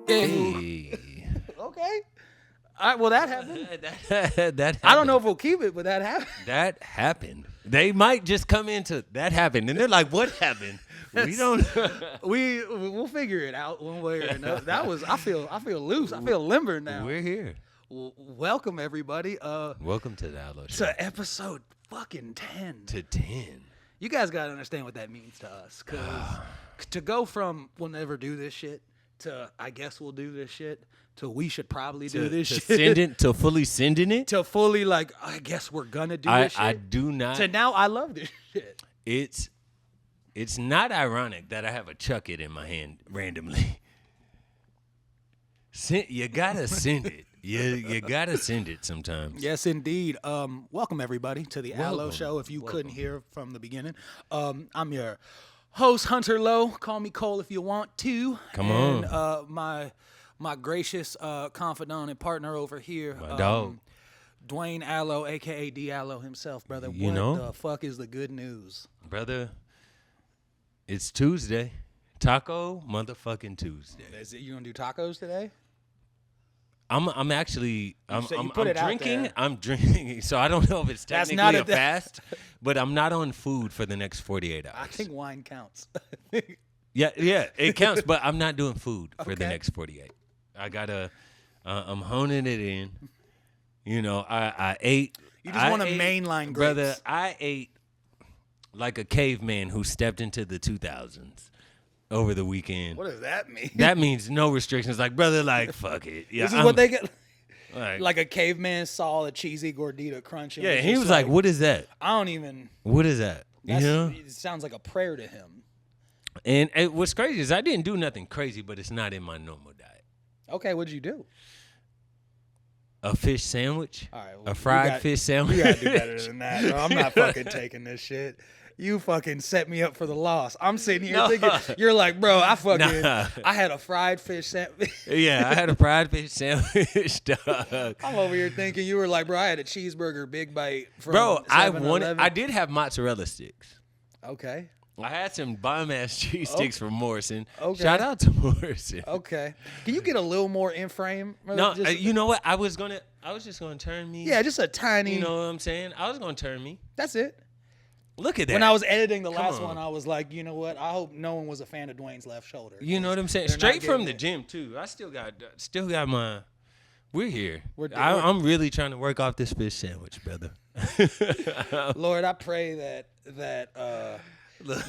Hey. Okay. All right, well, that happened. that happened. I don't know if we'll keep it, but that happened. That happened. They might just come into that happened, and they're like, "What happened?" We don't. We'll figure it out one way or another. That was. I feel loose. I feel limber now. We're here. Welcome everybody. Welcome to the Outlaw Show. To episode fucking 10. To 10. You guys gotta understand what that means to us, cause to go from we'll never do this shit to I guess we'll do this shit to we should probably do this shit To fully sending it to fully like I guess we're gonna do this shit. I do not. To now I love this shit. It's not ironic that I have a chuck it in my hand randomly. You gotta send it. You gotta send it sometimes. Yes, indeed. Welcome everybody to the Outlaw Show. If you couldn't hear from the beginning, I'm your host Hunter Lowe. Call me Cole if you want to. Come on. My gracious confidant and partner over here, my dog, Dwayne Allo, aka D Allo himself, brother. You know? What the fuck is the good news, brother? It's Tuesday, Taco motherfucking Tuesday. Is it you gonna do tacos today? I'm actually drinking. Out I'm drinking, so I don't know if it's technically a fast, but I'm not on food for the next 48 hours. I think wine counts. Yeah, it counts, but I'm not doing food for the next 48. I gotta. I'm honing it in. You know, I ate. You just want to mainline grapes, brother. I ate like a caveman who stepped into the 2000s. Over the weekend. What does that mean? That means no restrictions. Like, brother, like, fuck it. Yeah, this is what they get. Like a caveman saw a cheesy gordita crunch. And he was like, what is that? I don't even. What is that? You know? It sounds like a prayer to him. And what's crazy is I didn't do nothing crazy, but it's not in my normal diet. Okay, what'd you do? A fish sandwich. All right, well, a fried fish sandwich. You gotta do better than that, bro. I'm not fucking taking this shit. You fucking set me up for the loss. I'm sitting here thinking, you're like, bro, I had a fried fish sandwich. Yeah, I had a fried fish sandwich, dog. I'm over here thinking you were like, bro, I had a cheeseburger big bite from Bro, 7-Eleven. I did have mozzarella sticks. Okay. I had some bomb-ass cheese sticks from Morrison. Okay. Shout out to Morrison. Okay. Can you get a little more in frame? No, you know what? I was just gonna turn me. Yeah, just a tiny. You know what I'm saying? I was gonna turn me. That's it. Look at that. When I was editing the last one, I was like, you know what? I hope no one was a fan of Dwayne's left shoulder. You know what I'm saying? Straight from the gym too. I still got my. We're here. I'm really trying to work off this fish sandwich, brother. Lord, I pray that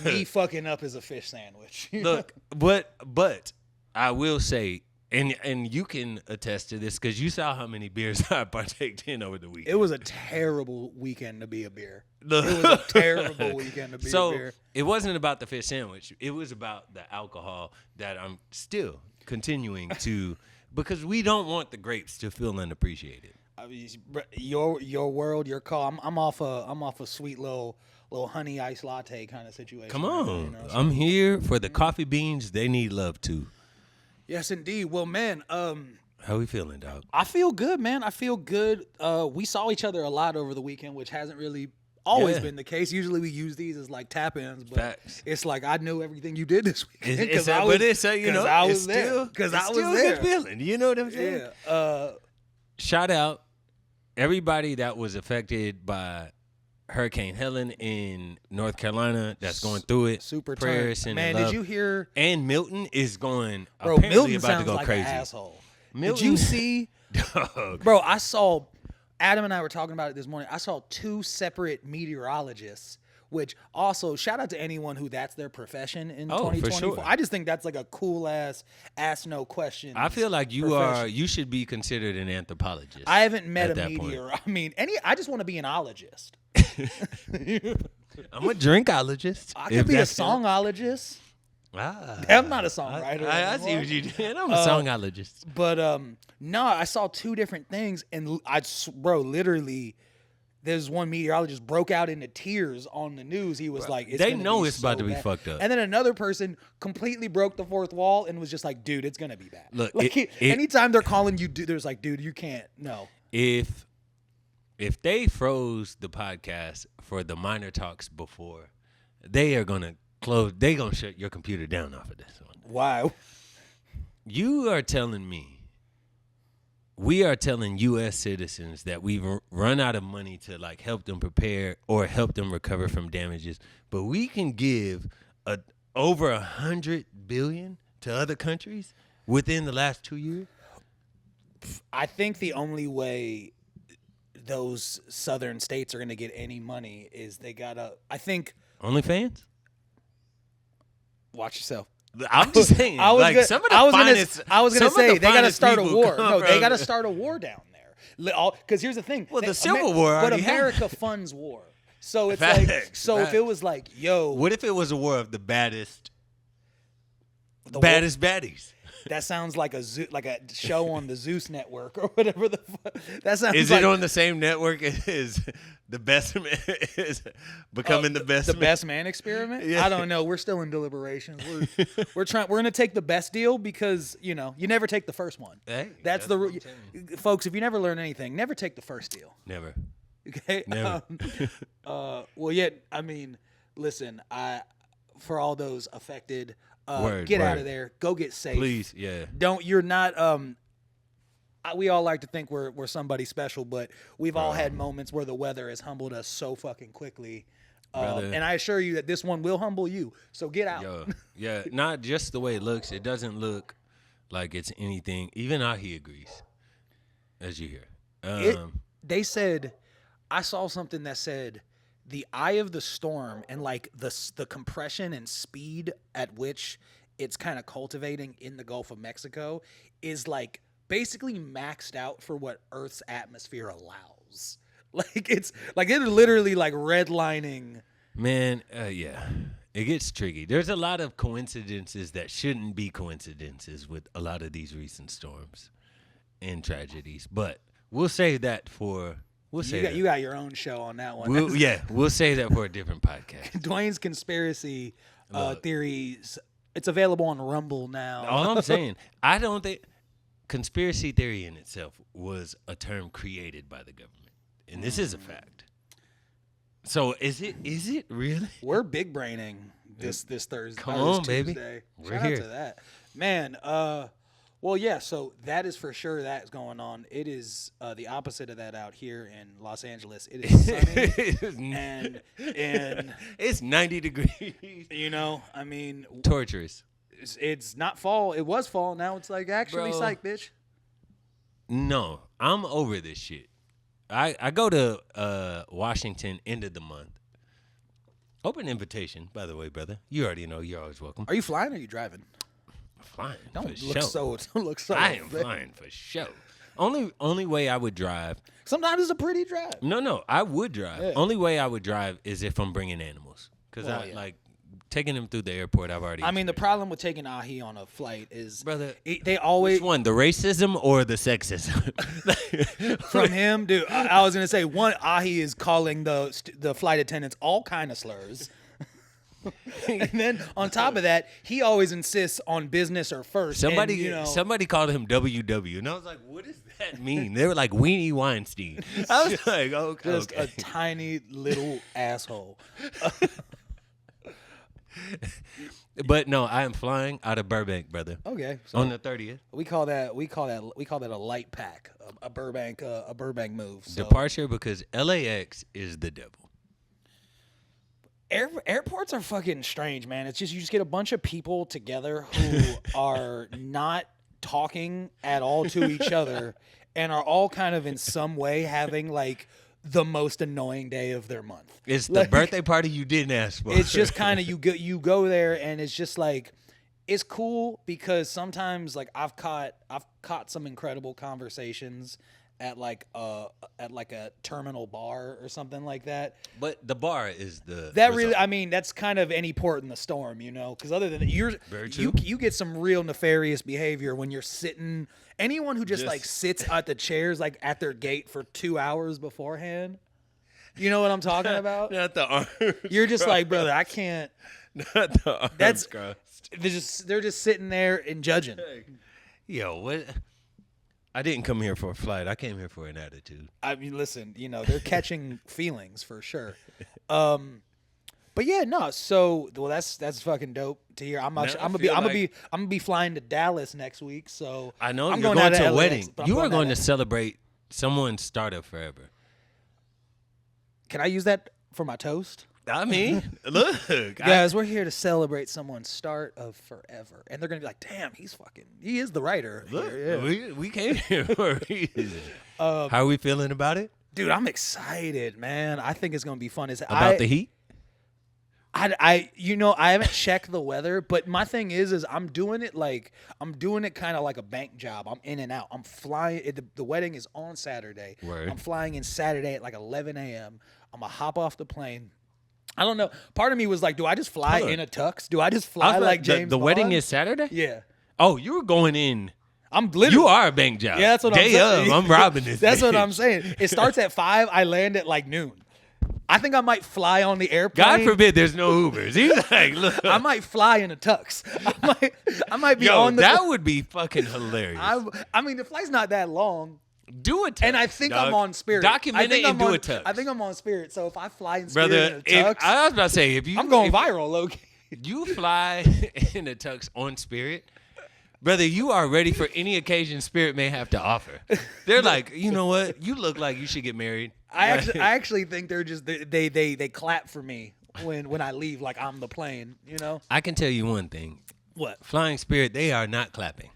me fucking up is a fish sandwich. Look, but I will say. And you can attest to this because you saw how many beers I partaked in over the weekend. It was a terrible weekend to be a beer. It was a terrible weekend to be a beer. So it wasn't about the fish sandwich. It was about the alcohol that I'm still continuing to because we don't want the grapes to feel unappreciated. I mean, your world, your call. I'm off a sweet little honey iced latte kind of situation. Come on, you know, so. I'm here for the coffee beans. They need love too. Yes, indeed. Well, man, how we feeling, dog? I feel good, man. I feel good. We saw each other a lot over the weekend, which hasn't really always been the case. Usually we use these as like tap-ins, but Facts. It's like I knew everything you did this weekend because I was there. Because I was there. Good feeling. You know what I'm saying? Yeah. Shout out everybody that was affected by Hurricane Helen in North Carolina that's going through it. Super prayers and man, love. did you hear? And Milton is going. Bro, apparently Milton about sounds to go like crazy. An asshole. Milton, did you see? Dog. Bro, I saw. Adam and I were talking about it this morning. I saw 2 separate meteorologists. Which also shout out to anyone who that's their profession in 2024. For sure. I just think that's like a cool ass no question. I feel like you should be considered an anthropologist. I haven't met a meteor. meteor. I mean, I just want to be an ologist. I'm a drinkologist. I could be a songologist. I'm not a songwriter. I see what you did. I'm a songologist. But no, I saw 2 different things, and literally, there's one meteorologist broke out into tears on the news. He was like, they know it's about to be fucked up. And then another person completely broke the fourth wall and was just like, dude, it's going to be bad. Look, like, anytime they're calling you, there's like, dude, you can't. No. If they froze the podcast for the minor talks before, they are going to close. They going to shut your computer down off of this one. Why? You are telling me, we are telling U.S. citizens that we've run out of money to like help them prepare or help them recover from damages, but we can give over $100 billion to other countries within the last 2 years. I think the only way those southern states are going to get any money is they gotta. I think OnlyFans. Watch yourself. I'm just saying. I was gonna say they gotta start a war. No, they gotta start a war down there. Because here's the thing. Well, the Civil War. But America funds war. So it's like. So if it was like, yo. What if it was a war of the baddest baddies? That sounds like a show on the Zeus network or whatever the fuck. That sounds. Is it on the same network as the best man is becoming the best? The best man experiment. Yeah. I don't know. We're still in deliberations. We're trying. We're gonna take the best deal because you never take the first one. Hey, that's the folks. If you never learn anything, never take the first deal. Never. Okay. Never. Well, yeah. I mean, listen. For all those affected. Get out of there. Go get safe. Please, yeah. You're not. We all like to think we're somebody special, but we've all had moments where the weather has humbled us so fucking quickly. And I assure you that this one will humble you. So get out. Yeah, not just the way it looks. It doesn't look like it's anything. Even Ahi agrees, as you hear. They said, I saw something that said, the eye of the storm and like the compression and speed at which it's kind of cultivating in the Gulf of Mexico is like basically maxed out for what Earth's atmosphere allows. Like it's literally like redlining. Man, yeah, it gets tricky. There's a lot of coincidences that shouldn't be coincidences with a lot of these recent storms and tragedies, but we'll save that for. You got your own show on that one. We'll say that for a different podcast. Dwayne's conspiracy theories. It's available on Rumble now. All I'm saying, I don't think conspiracy theory in itself was a term created by the government, and this is a fact. So is it really? We're big braining this Thursday. Come on, baby. We're Shout here. Out to that, man. Well, yeah, so that is for sure that's going on. It is the opposite of that out here in Los Angeles. It is sunny and it's 90 degrees. I mean, torturous. It's not fall. It was fall. Now it's like actually psych, bitch. No, I'm over this shit. I go to Washington end of the month. Open invitation, by the way, brother. You already know you're always welcome. Are you flying or are you driving? Flying. Don't look so. I am flying for show. Only way I would drive. Sometimes it's a pretty drive. No, I would drive. Yeah. Only way I would drive is if I'm bringing animals, because like taking them through the airport. I've already. I mean, the problem with taking Ahi on a flight is, brother, they always. Which one, the racism or the sexism? From him, dude. I was gonna say one. Ahi is calling the flight attendants all kind of slurs. And then on top of that, he always insists on business or first. Somebody called him WW, and I was like, "What does that mean?" They were like Weenie Weinstein. I was like, "Okay, just a tiny little asshole." But no, I am flying out of Burbank, brother. Okay, so on the 30th. We call that a light pack, a Burbank move. So. Departure because LAX is the devil. Airports are fucking strange, man. It's just you just get a bunch of people together who are not talking at all to each other and are all kind of in some way having like the most annoying day of their month. It's the birthday party you didn't ask for. It's just kind of you go there and it's just like it's cool because sometimes like I've caught some incredible conversations at like a terminal bar or something like that. But the bar is the that result. Really. I mean, that's kind of any port in the storm, Because other than that, you get some real nefarious behavior when you're sitting. Anyone who just like sits at the chairs like at their gate for 2 hours beforehand. You know what I'm talking about? Not the arms. You're just like, brother, I can't. Not the arms crossed. They're just sitting there and judging. Yo, what? I didn't come here for a flight. I came here for an attitude. I mean, listen, they're catching feelings for sure. But yeah, no. So well, that's fucking dope to hear. I'm gonna be flying to Dallas next week. So I know I'm you're going to a LAX, wedding. but I'm You are going to to celebrate someone's startup forever. Can I use that for my toast? I mean, look, guys, we're here to celebrate someone's start of forever, and they're gonna be like, "Damn, he is the writer." Look, here, yeah. we came here for a reason. How are we feeling about it? Dude, I'm excited, man. I think it's gonna be fun. About the heat? I haven't checked the weather, but my thing is I'm doing it kind of like a bank job. I'm in and out. I'm flying. The wedding is on Saturday. Word. I'm flying in Saturday at like 11 a.m. I'm gonna hop off the plane. I don't know. Part of me was like, do I just fly in a tux? Do I just fly like James The Bond? wedding is Saturday? Yeah. Oh, you were going in. I'm literally. You are a bank job. Yeah, that's what I'm saying. Day of, I'm robbing this. That's what bitch. I'm saying. It starts at 5. I land at like noon. I think I might fly on the airplane. God forbid there's no Ubers. He's like, look. I might fly in a tux. I might be Yo, on the. that would be fucking hilarious. I mean, the flight's not that long. Do a tux. And I think dog. I'm on Spirit. Document it and do a tux. I think I'm on Spirit. So if I fly in Spirit Brother, in a tux, I was about to say, if you, I'm going viral, Loki. You fly in a tux on Spirit, brother, you are ready for any occasion Spirit may have to offer. They're like, you know what? You look like you should get married. I actually think they're just they clap for me when I leave, like I'm the plane. You know. I can tell you one thing. What? Flying Spirit, they are not clapping.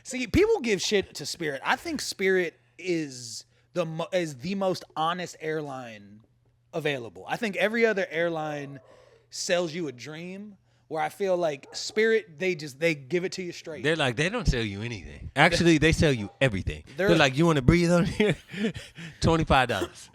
See, people give shit to Spirit. I think Spirit is the most honest airline available. I think every other airline sells you a dream, where I feel like Spirit, they give it to you straight. They're like, they don't sell you anything. Actually, they sell you everything. They're like, you want to breathe on here? $25.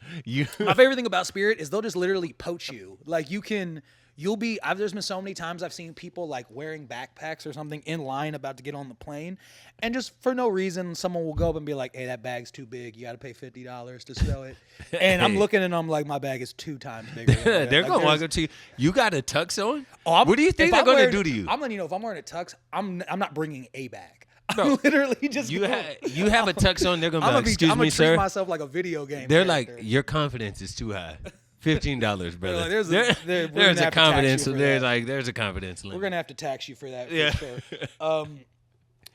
My favorite thing about Spirit is they'll just literally poach you. Like there's been so many times I've seen people like wearing backpacks or something in line about to get on the plane, and just for no reason, someone will go up and be like, "Hey, that bag's too big. You got to pay $50 to stow it." And I'm looking and I'm like, "My bag is 2 times bigger." They're gonna walk up to you. You got a tux on? Oh, what do you think they're gonna do to you? I'm letting you know, if I'm wearing a tux, I'm not bringing a bag. I'm literally just you have a tux on. They're gonna be like, "Excuse me, sir." I'm gonna treat myself like a video game. They're character. like, your confidence is too high. $15, brother. There's a confidence. There's a confidence limit. We're gonna have to tax you for that. Yeah. For sure.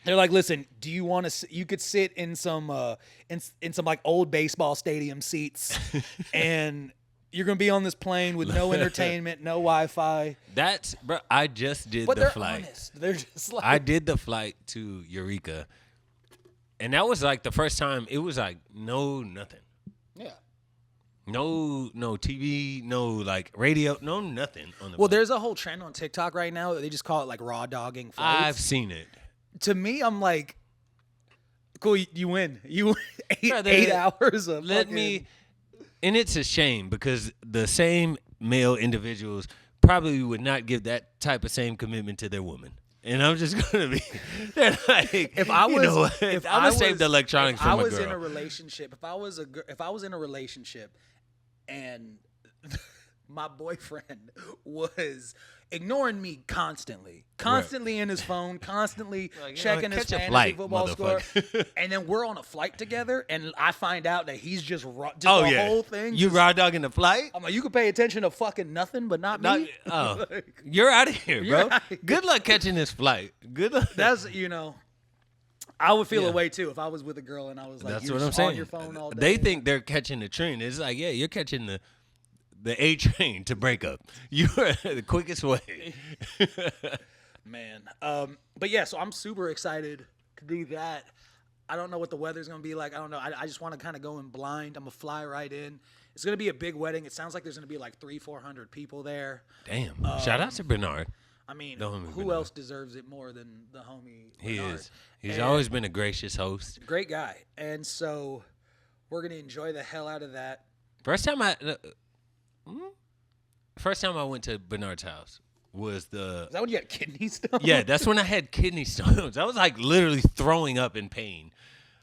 They're like, listen, do you want to? You could sit in some in some like old baseball stadium seats, and you're gonna be on this plane with no entertainment, no Wi-Fi. Bro. I just did but the they're flight. Honest. They're just like, I did the flight to Eureka, and that was like the first time. It was like nothing. Yeah. No TV, no like radio, no nothing on the. Well, there's a whole trend on TikTok right now. They just call it like raw dogging flights. I've seen it. To me, I'm like, cool. You win. You win 8 hours of. And it's a shame because the same male individuals probably would not give that type of same commitment to their woman. And I'm just gonna be. They're like, if I was save the electronics from a girl. If I was in a relationship, if I was in a relationship, and my boyfriend was ignoring me constantly in his phone, constantly checking his fantasy football score, and then we're on a flight together, and I find out that he's just whole thing. You raw dogging the flight? I'm like, you can pay attention to fucking nothing, but not me. You're out of here, bro. Good luck catching this flight. Good luck. That's I would feel a way too if I was with a girl and I was like, that's you're what I'm just saying. On your phone all day. They think they're catching the train. It's like, yeah, you're catching the A train to break up. You are the quickest way. Man. But yeah, so I'm super excited to do that. I don't know what the weather's going to be like. I don't know. I just want to kind of go in blind. I'm going to fly right in. It's going to be a big wedding. It sounds like there's going to be like 300-400 people there. Damn. Shout out to Bernard. I mean, who else deserves it more than the homie Bernard? He is. He's always been a gracious host. Great guy. And so we're going to enjoy the hell out of that. First time I went to Bernard's house was Is that when you had kidney stones? Yeah, that's when I had kidney stones. I was like literally throwing up in pain.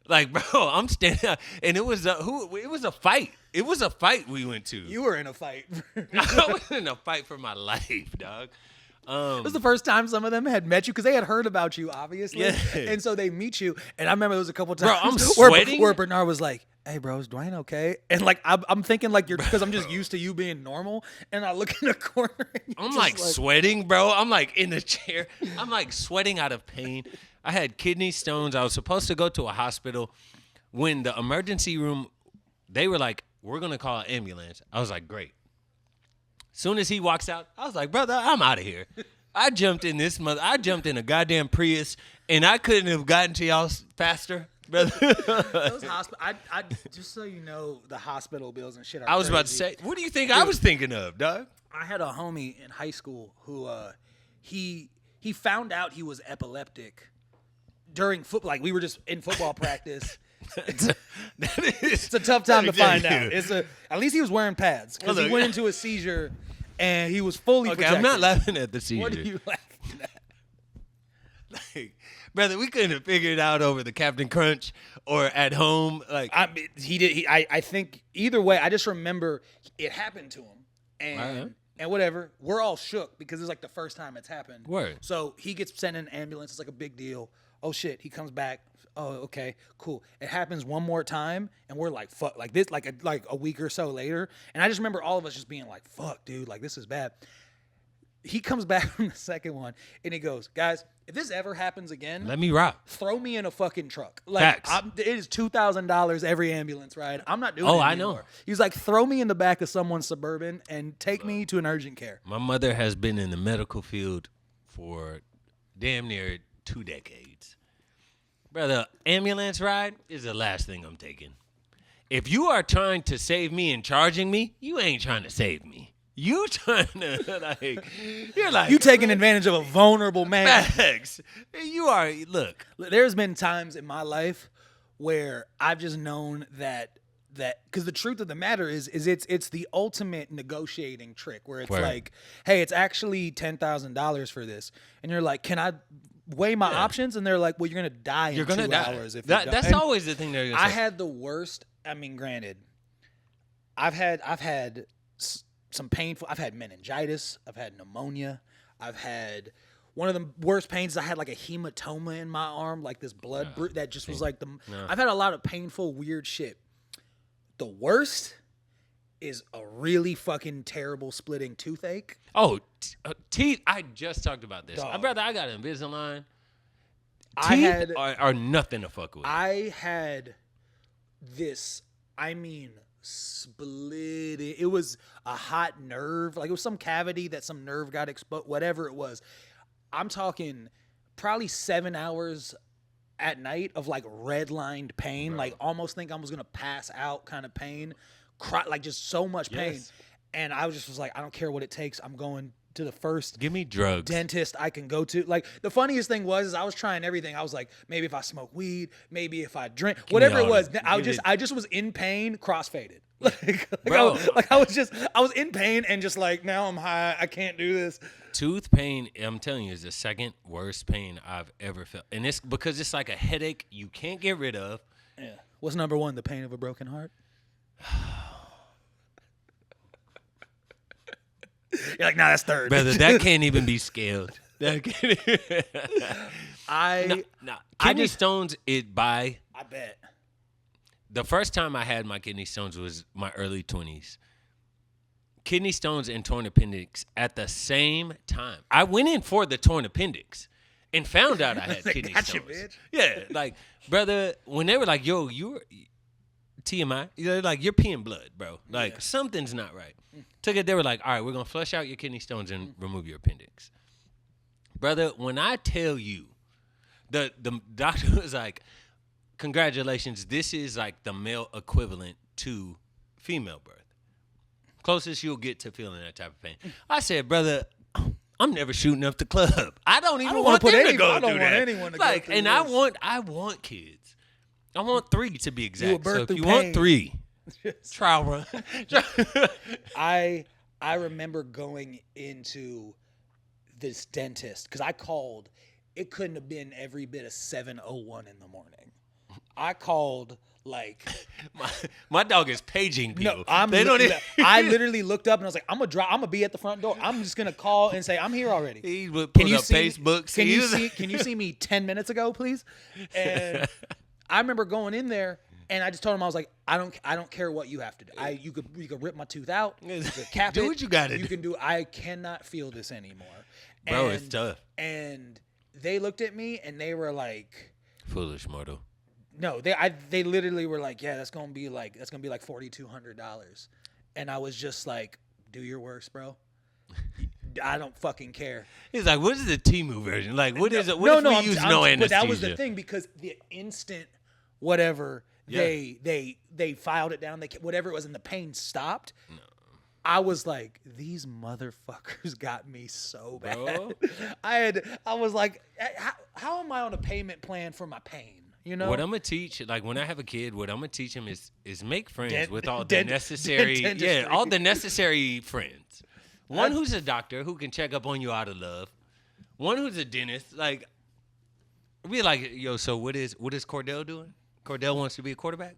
Like, bro, I'm standing up, and it was a fight. It was a fight we went to. You were in a fight. I was in a fight for my life, dog. It was the first time some of them had met you because they had heard about you, obviously. Yeah. And so they meet you. And I remember there was a couple times Bro, I'm sweating. Where Bernard was like, hey, bro, is Dwayne okay? And like I'm thinking like you're because I'm just used to you being normal, and I look in the corner. And I'm like sweating, bro. I'm like in the chair. I'm like sweating out of pain. I had kidney stones. I was supposed to go to a hospital. When the emergency room, they were like, we're going to call an ambulance. I was like, great. Soon as he walks out, I was like, brother, I'm out of here. I jumped in a goddamn Prius, and I couldn't have gotten to y'all faster, brother. Those I just so you know, the hospital bills and shit are I was crazy. about to say, what do you think I was thinking of, dog? I had a homie in high school who he found out he was epileptic during football. Like we were just in football practice. It's a tough time to find out. At least he was wearing pads because he went into a seizure and he was fully protected. I'm not laughing at the seizure. What are you laughing at? Like, brother, we couldn't have figured it out over the Captain Crunch or at home. Like I think either way. I just remember it happened to him and whatever. We're all shook because it's like the first time it's happened. Word. So he gets sent in an ambulance. It's like a big deal. Oh shit, he comes back. Oh, okay, cool. It happens one more time, and we're like, fuck, like this, like a week or so later. And I just remember all of us just being like, fuck, dude, like this is bad. He comes back from the second one, and he goes, guys, if this ever happens again, let me rock. Throw me in a fucking truck. Like, it is $2,000 every ambulance ride. I'm not doing it anymore. I know. He's like, throw me in the back of someone's Suburban and take me to an urgent care. My mother has been in the medical field for damn near 2 decades. Brother, ambulance ride is the last thing I'm taking. If you are trying to save me and charging me, you ain't trying to save me. You trying to, you're like. You taking advantage of a vulnerable man. Facts. You are, look. There's been times in my life where I've just known that because the truth of the matter is it's the ultimate negotiating trick where it's like, hey, it's actually $10,000 for this. And you're like, can I weigh my options? And they're like, well, you're going to die in 2 hours. If that's always the thing they're going to say. I had the worst. I mean, granted, I've had some painful. I've had meningitis. I've had pneumonia. I've had one of the worst pains. I had like a hematoma in my arm, like this blood that just was like I've had a lot of painful, weird shit. The worst is a really fucking terrible splitting toothache. Oh, teeth. I just talked about this. Brother, I got Invisalign. Teeth are nothing to fuck with. I had this, split. It was a hot nerve. Like it was some cavity that some nerve got exposed, whatever it was. I'm talking probably 7 hours at night of like redlined pain. Bro. Like almost think I was going to pass out kind of pain. Like just so much pain. Yes. And I was like, I don't care what it takes. I'm going to the first give me drugs dentist I can go to. Like the funniest thing was I was trying everything. I was like, maybe if I smoke weed, maybe if I drink, whatever it was. I just was in pain, crossfaded. I was in pain and just like now I'm high. I can't do this. Tooth pain, I'm telling you, is the second worst pain I've ever felt. And it's because it's like a headache you can't get rid of. Yeah. What's number one? The pain of a broken heart? You're like, nah, that's third. Brother, that can't even be scaled. Kidney stones, I bet. The first time I had my kidney stones was my early 20s. Kidney stones and torn appendix at the same time. I went in for the torn appendix and found out I had kidney stones. Bitch. Yeah, like, brother, when they were like, yo, you're TMI, they're like, you're peeing blood, bro. Like, something's not right. Took it, they were like, all right, we're going to flush out your kidney stones and remove your appendix. Brother, when I tell you, the doctor was like, congratulations, this is like the male equivalent to female birth. Closest you'll get to feeling that type of pain. I said, brother, I'm never shooting up the club. I don't even want them to go through that. I don't want anyone to go through this. I want kids. I want 3 to be exact. So if you want 3, trial run. I remember going into this dentist because I called. It couldn't have been every bit of 7:01 in the morning. I called like my dog is paging people. No, I literally looked up and I was like, I'm gonna be at the front door. I'm just gonna call and say I'm here already. He would put up Facebook. Can you see me 10 minutes ago, please? And I remember going in there And I just told him, I was like, I don't care what you have to do. You could rip my tooth out. You could cap do it. what you gotta do. You can do. I cannot feel this anymore. Bro, it's tough. And they looked at me and they were like, foolish mortal. No, they literally were like, yeah, that's gonna be like $4,200, and I was just like, do your worst, bro. I don't fucking care. He's like, what is the Temu version? Like, what is it? What if we use no anesthesia? But that was the thing, because the instant whatever they filed it down, whatever it was, and the pain stopped. No. I was like, these motherfuckers got me so bad. Bro. I was like, how am I on a payment plan for my pain? You know? What I'm gonna teach, like when I have a kid, what I'm gonna teach him is make friends with all the necessary, all the necessary friends. One who's a doctor who can check up on you out of love. One who's a dentist. Like, be like, yo, so what is Cordell doing? Cordell wants to be a quarterback.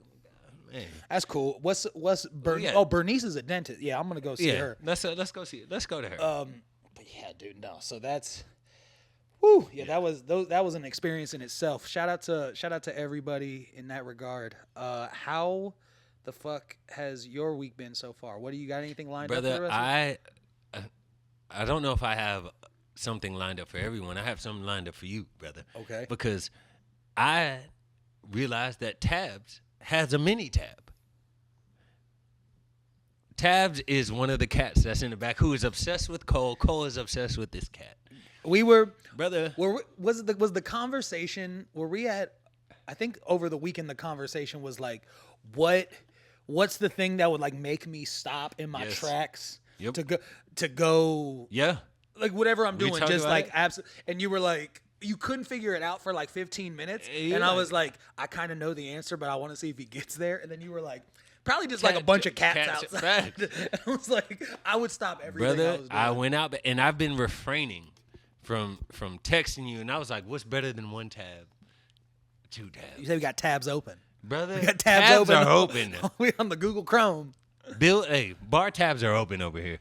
Man. That's cool. What's Bernice? Oh, Bernice is a dentist. Yeah, I'm gonna go see her. Let's go see it. Let's go to her. But yeah, dude, no. So that's, whoo, yeah. That was an experience in itself. Shout out to everybody in that regard. How the fuck has your week been so far? What do you got? Anything lined up for the rest of it? I don't know if I have something lined up for everyone. I have something lined up for you, brother. Okay. Because I realized that Tabs has a mini tab. Tabs is one of the cats that's in the back who is obsessed with Cole. Cole is obsessed with this cat. Was the conversation, were we at, I think over the weekend the conversation was like, what's the thing that would like make me stop in my tracks to go like whatever I'm doing, just like and you were like, you couldn't figure it out for like 15 minutes. And I was like, I kind of know the answer, but I want to see if he gets there. And then you were like, probably just like a bunch of cats outside. And I was like, I would stop everything. Brother, I went out and I've been refraining from texting you. And I was like, what's better than one tab? Two tabs. You said we got tabs open. Brother, we got tabs are open. We on the Google Chrome. Bar tabs are open over here.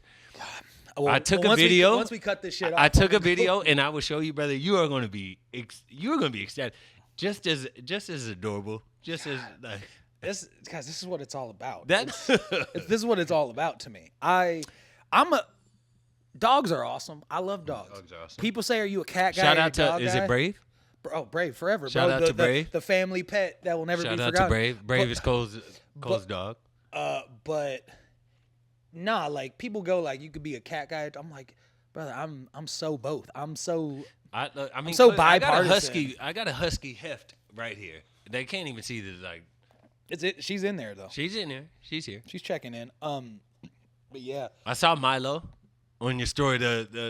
Well, I took a video. Once we cut this shit off, I took a video, and I will show you, brother. You are going to be ecstatic, just as adorable, just as like this. Guys, this is what it's all about. This is what it's all about to me. Dogs are awesome. I love dogs. Dogs are awesome. People say, "Are you a cat guy?" Shout out to is it Brave? Oh, Brave forever. Shout out to Brave, the family pet that will never be forgotten. Shout out to Brave. Brave is Cole's dog. But. Nah, like people go like, you could be a cat guy. I'm like, brother, I'm so both. I'm so I'm so bipartisan. I got a husky heft right here. They can't even see this. Like, she's in there though. She's in there. She's here. She's checking in. But yeah, I saw Milo on your story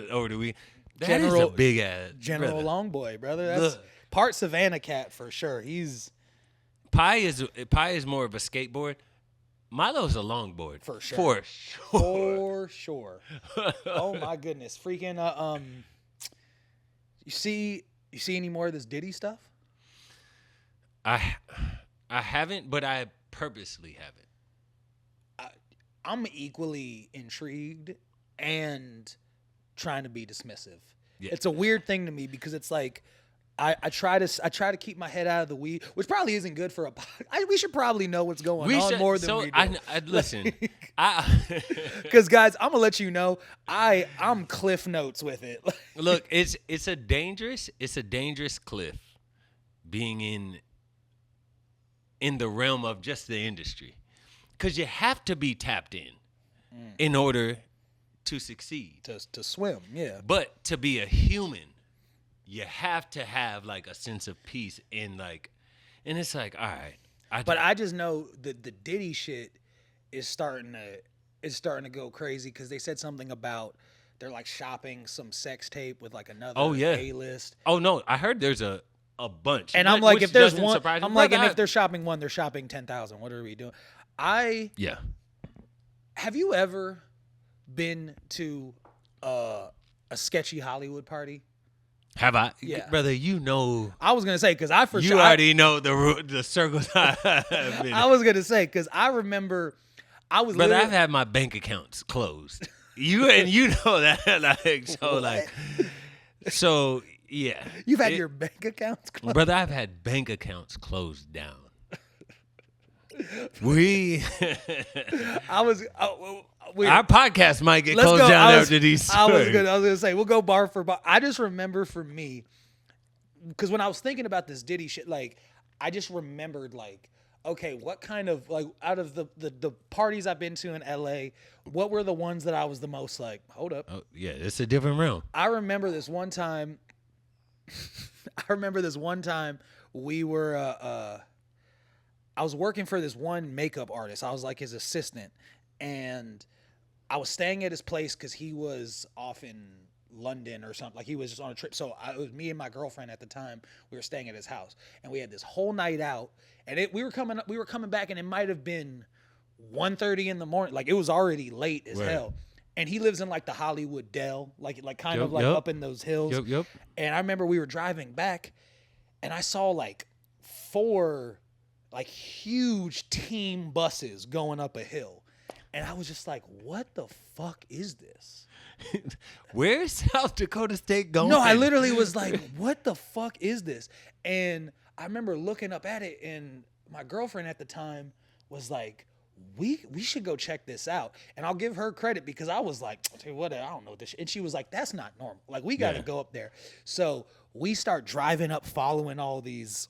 over the week. That is a big ass General Longboy, brother. That's part Savannah cat for sure. He's Pie is more of a skateboard. Milo's a longboard. For sure. For sure. Oh my goodness. Freaking you see any more of this Diddy stuff? I haven't, but I purposely haven't. I'm equally intrigued and trying to be dismissive. Yeah. It's a weird thing to me because it's like I try to keep my head out of the weed, which probably isn't good for a podcast. We should probably know what's going on more than we do. Listen, because guys, I'm gonna let you know, I'm Cliff Notes with it. Look, it's a dangerous cliff being in the realm of just the industry, because you have to be tapped in order to succeed, to swim, yeah. But to be a human, you have to have like a sense of peace and it's like, all right. I just know the Diddy shit is starting to go crazy because they said something about they're like shopping some sex tape with like another A-list. Oh no, I heard there's a bunch. And I'm like, if there's one, I'm like, and if they're shopping one, they're shopping 10,000. What are we doing? Have you ever been to a sketchy Hollywood party? Have I? Yeah. Brother, you know. I was going to say, because You already know the circles I've been in. I was going to say, because I remember I've had my bank accounts closed. You know that. So, yeah. You've had your bank accounts closed? Brother, I've had bank accounts closed down. We I was. our podcast might get Let's closed go. down after these I was stories. gonna say we'll go bar for bar. I just remember for me, because when I was thinking about this Diddy shit, like I just remembered like, okay, what kind of like out of the parties I've been to in LA, what were the ones that I was the most like, hold up. Oh, yeah, it's a different realm. I remember this one time. We were I was working for this one makeup artist. I was like his assistant, and I was staying at his place because he was off in London or something. Like he was just on a trip. So it was me and my girlfriend at the time. We were staying at his house, and we had this whole night out. And we were coming back, and it might have been 1:30 in the morning. Like it was already late as hell. And he lives in like the Hollywood Dell, like kind of like up in those hills. Yep. And I remember we were driving back, and I saw like 4 like huge team buses going up a hill. And I was just like, what the fuck is this? Where's South Dakota State going? No, I literally was like, what the fuck is this? And I remember looking up at it, and my girlfriend at the time was like, we should go check this out. And I'll give her credit because I was like, what? I don't know this shit. And she was like, that's not normal. Like, we got to go up there. So we start driving up, following all these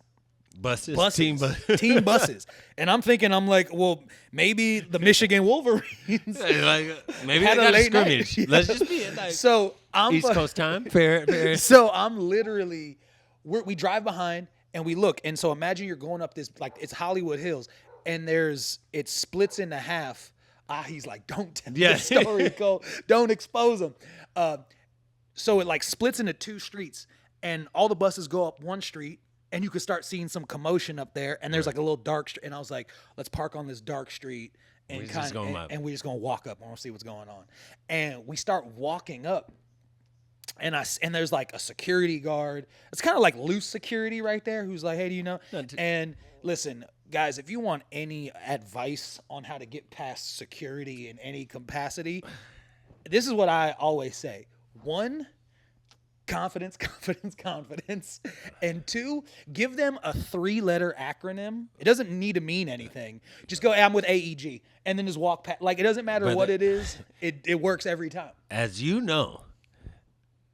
buses. team buses. And I'm like, well, maybe the Michigan Wolverines like maybe had they a got a late scrimmage. night. Let's just be it. Like, so I'm East Coast time. Fair. So I'm literally, we drive behind and we look. And so imagine you're going up this, like it's Hollywood Hills, and it splits into half. He's like, don't tell the story, Cole. Don't expose them. So it like splits into 2 streets, and all the buses go up one street, and you could start seeing some commotion up there. And there's like a little dark street. And I was like, let's park on this dark street and we're just gonna walk up and we'll see what's going on. And we start walking up, and there's like a security guard. It's kind of like loose security right there, who's like, hey, do you know? And listen, guys, if you want any advice on how to get past security in any capacity, this is what I always say. 1, confidence. And 2, give them a 3-letter acronym. It doesn't need to mean anything. Just go, hey, I'm with AEG, and then just walk past. Like, it doesn't matter what it is. It works every time. As you know,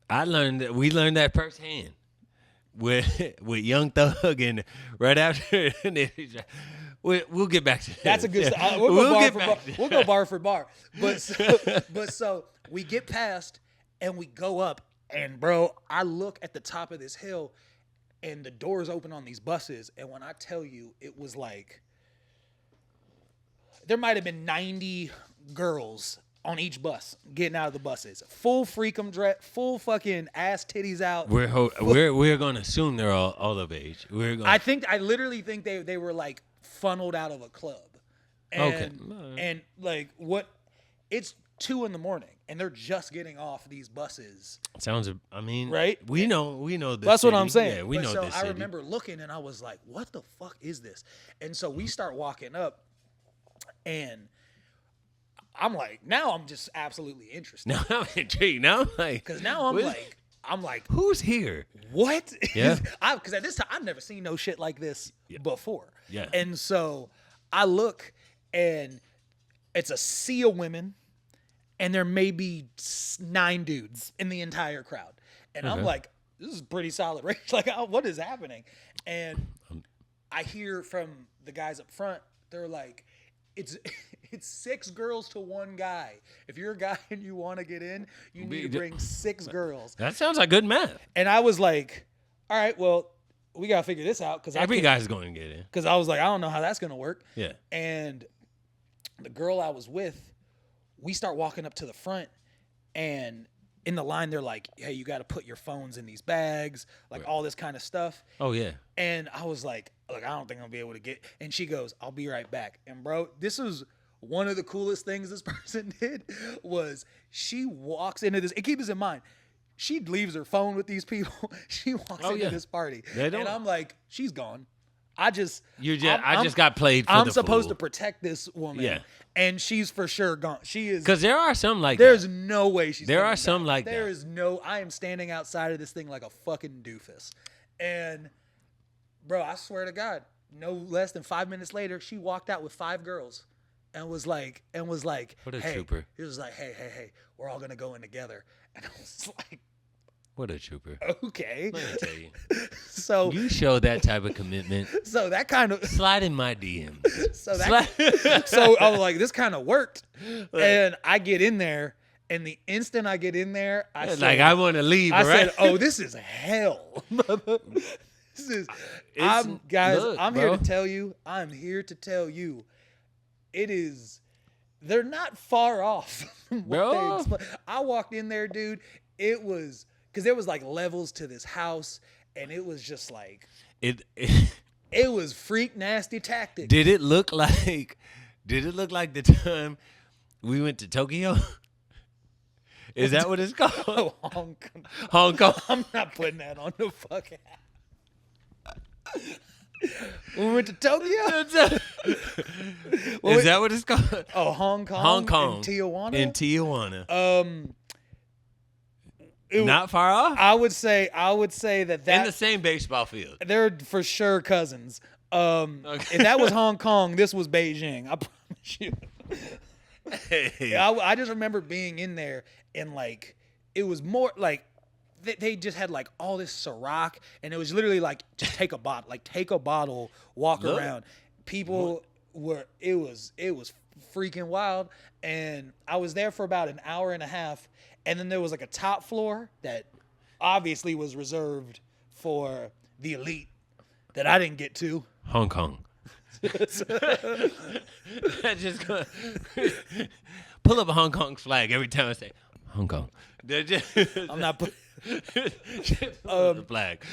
we learned that firsthand with Young Thug, and right after we'll get back to that. That's a good we'll go bar for bar. But so we get past and we go up, and bro, I look at the top of this hill, and the doors open on these buses, and when I tell you, it was like there might have been 90 girls on each bus getting out of the buses, full freakum dress, full fucking ass titties out. We're gonna assume they're all of age. I literally think they were like funneled out of a club, and like what? It's 2 a.m. and they're just getting off these buses. Right? We know this. That's city. what I'm saying. Yeah, we know this. I remember looking, and I was like, what the fuck is this? And so we start walking up, and I'm like, now I'm just absolutely interested. Now I'm intrigued. Now I'm like, because now I'm like, who's here? What? Yeah. Because at this time I've never seen no shit like this before. Yeah. And so I look, and it's a sea of women, and there may be 9 dudes in the entire crowd, and I'm like, this is pretty solid range. Like, what is happening? And I hear from the guys up front, they're like, it's 6 girls to 1 guy. If you're a guy and you want to get in, you need to bring 6 girls. That sounds like good math. And I was like, all right, well, we got to figure this out. Because every guy's going to get in. Because I was like, I don't know how that's going to work. Yeah. And the girl I was with, we start walking up to the front, and in the line, they're like, hey, you got to put your phones in these bags, like all this kind of stuff. Oh, yeah. And I was like, look, I don't think I'll be able to get. And she goes, I'll be right back. And bro, this was one of the coolest things this person did was she walks into this. And keep this in mind, she leaves her phone with these people. She walks into this party. And I'm like, she's gone. I just got played for I'm supposed fool. to protect this woman. Yeah. And she's for sure gone. She is. Because there are some like there's that. no way she's There are back. some like There that. is no. I am standing outside of this thing like a fucking doofus. And bro, I swear to God, no less than 5 minutes later, she walked out with 5 girls, and was like, What a hey, trooper. He was like, hey, we're all gonna go in together, and I was like, What a trooper. okay. Let me tell you. So You show that type of commitment. so that kind of Slide in my DMs. so I was like, this kind of worked, and I get in there. And the instant I get in there, I said, like, I want to leave, I right? said, "Oh, this is hell." I'm here to tell you. I'm here to tell you, it is. They're not far off from what they explain. I walked in there, dude. It was because there was like levels to this house, and it was just like it was freak nasty tactics. Did it look like the time we went to Tokyo? Is that what it's called? Oh, Hong Kong. Hong Kong. I'm not putting that on the fucking app. We went to Tokyo. Is that what it's called? Oh, Hong Kong. Hong Kong. In Tijuana. Not far off. I would say that in the same baseball field. They're for sure cousins. Okay. If that was Hong Kong, this was Beijing. I promise you. Hey. I just remember being in there, and like it was more like they just had like all this Ciroc, and it was literally like just take a bottle, walk around. People were it was freaking wild, and I was there for about an hour and a half, and then there was like a top floor that obviously was reserved for the elite that I didn't get to. Hong Kong. I just go, pull up a Hong Kong flag every time I say Hong Kong. I'm not putting the flag.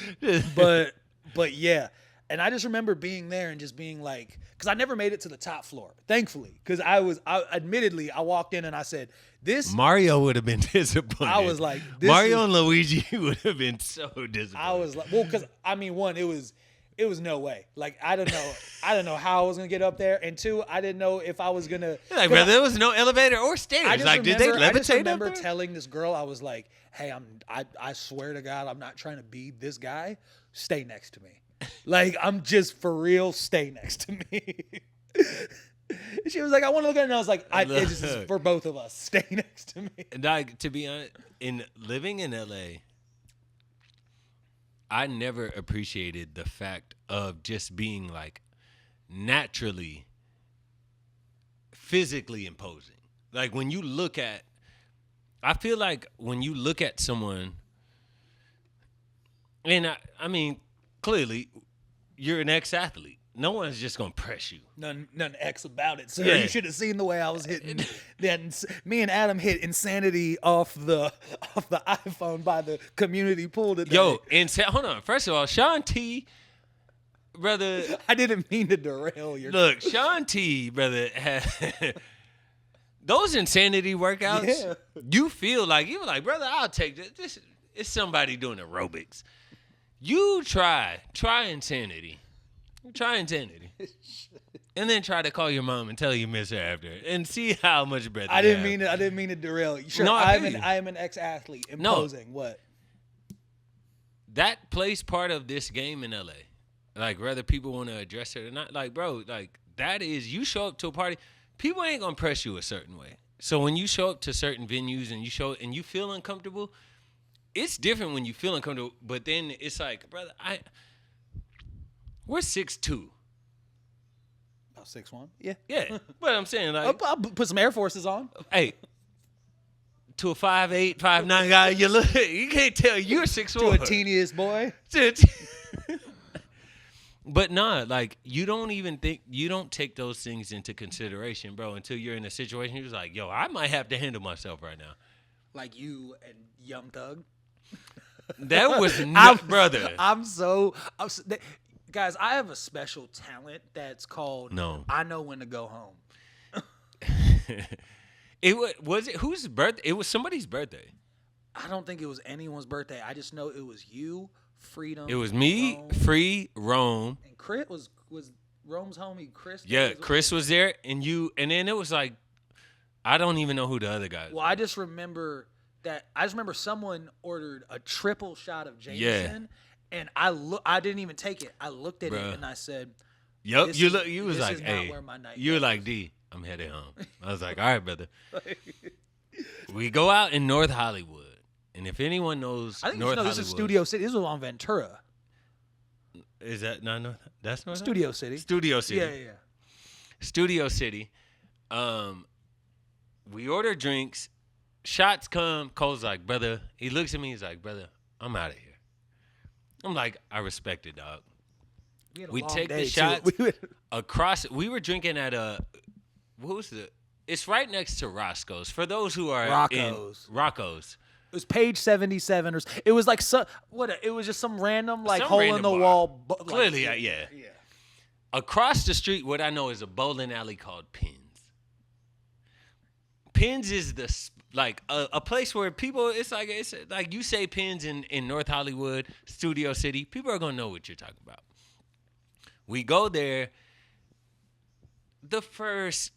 but yeah, and I just remember being there and just being like, because I never made it to the top floor, thankfully, because I walked in and I said, this Mario would have been disappointed. I was like, Mario and Luigi would have been so disappointed. I was like, well, because I mean, one, it was no way. Like, I don't know how I was gonna get up there, and two, I didn't know if I was gonna. Like, bro, there was no elevator or stairs. Like, did they levitate? I just remember telling this girl, I was like, "Hey, I swear to God, I'm not trying to be this guy. Stay next to me. Like, I'm just for real. Stay next to me." She was like, "I want to look at it," and I was like, "It's just for both of us. Stay next to me." And like, to be honest, in living in LA, I never appreciated the fact of just being like naturally physically imposing. Like when you look at, I feel like when you look at someone, and I mean, clearly you're an ex-athlete. No one's just gonna press you. None X about it, sir. Yeah. You should have seen the way I was hitting. Then me and Adam hit Insanity off the iPhone by the community pool today. Yo, hold on. First of all, Sean T, brother. I didn't mean to derail your. Look, Sean T, brother, those Insanity workouts. Yeah. You feel like you were like, brother, I'll take this. This is somebody doing aerobics. You try Insanity. Try Insanity. And then try to call your mom and tell her you miss her after, and see how much breath. I didn't mean to derail you. Sure, no, I am an ex-athlete imposing. No. What? That plays part of this game in LA. Like whether people want to address it or not. Like, bro, like that is, you show up to a party, people ain't gonna press you a certain way. So when you show up to certain venues and you feel uncomfortable, it's different when you feel uncomfortable. But then it's like, brother, we're 6'2". About 6'1". Yeah. Yeah. But I'm saying, like, I'll put some Air Forces on. Hey, to a 5'8", 5'9" guy, you can't tell you're 6'4". To a teeniest boy. But nah, like you don't take those things into consideration, bro, until you're in a situation you're just like, yo, I might have to handle myself right now. Like you and Young Thug. That was not, brother. Guys, I have a special talent that's called I know when to go home. Was it whose birthday? It was somebody's birthday. I don't think it was anyone's birthday. I just know it was you, Freedom. It was me, Rome, Free, Rome. and Chris was Rome's homie. Chris. Yeah, Chris was there, and you, and then it was like, I don't even know who the other guy was. Well, I just remember someone ordered a triple shot of Jameson, and I didn't even take it. I looked at it and I said, Yup. This You is- look. You was this like, is not hey. where my night You were goes. like, D, I'm headed home. I was like, all right, brother. We go out in North Hollywood, and if anyone knows I think North this Hollywood, is Studio City. This was on Ventura. is that not North? That's North. Studio City. Studio City. Yeah. Studio City. We order drinks. Shots come. Cole's like, brother. He looks at me. He's like, brother, I'm out of here. I'm like, I respect it, dog. had a We long take day, the too. shots across. We were drinking at what was the? It's right next to Roscoe's. For those who are Rocco's. in Rocco's. It was page 77 or it was like it was just some random like Some hole random in the bar. wall. Clearly, yeah. Across the street, what I know is a bowling alley called Pins. Pins is like a place where people. It's like you say Pins in North Hollywood, Studio City. People are gonna know what you're talking about. We go there. The first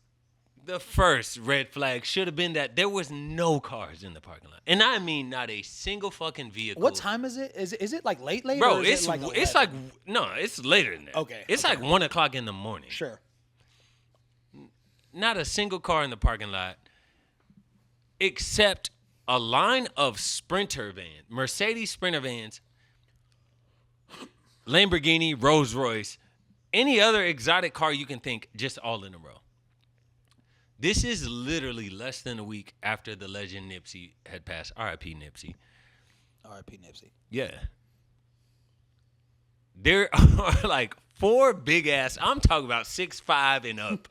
red flag should have been that there was no cars in the parking lot, and I mean not a single fucking vehicle. What time is it? Is it like late? Bro? Or is it It's 11? like no, it's later than that. Okay, it's like 1 o'clock in the morning. Sure. Not a single car in the parking lot, except a line of Mercedes Sprinter vans, Lamborghini, Rolls Royce, any other exotic car you can think, just all in a row. This is literally less than a week after the legend Nipsey had passed. R.I.P. Nipsey. R.I.P. Nipsey. Yeah. There are like 4 big ass, I'm talking about 6'5" and up.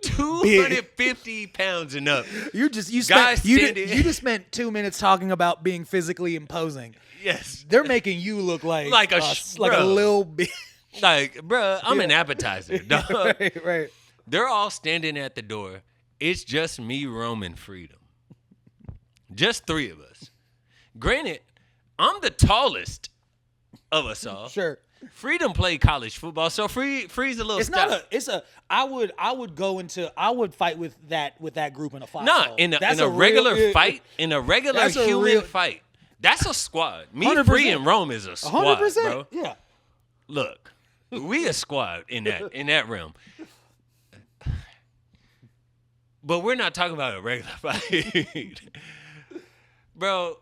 250 pounds and up. You Guys just spent 2 minutes talking about being physically imposing. Yes. They're making you look like Like a little bit. Like, bruh, I'm an appetizer, dog. Right. They're all standing at the door. It's just me, Rome, and Freedom. Just 3 of us. Granted, I'm the tallest of us all. Sure. Freedom played college football, so Free's a little. I would fight with that group in a fight. Nah, in a regular fight, in a regular human fight, that's a squad. Me, 100%. Free, and Rome is a squad, 100%. bro. Yeah. Look, we a squad in that realm. But we're not talking about a regular fight. Bro,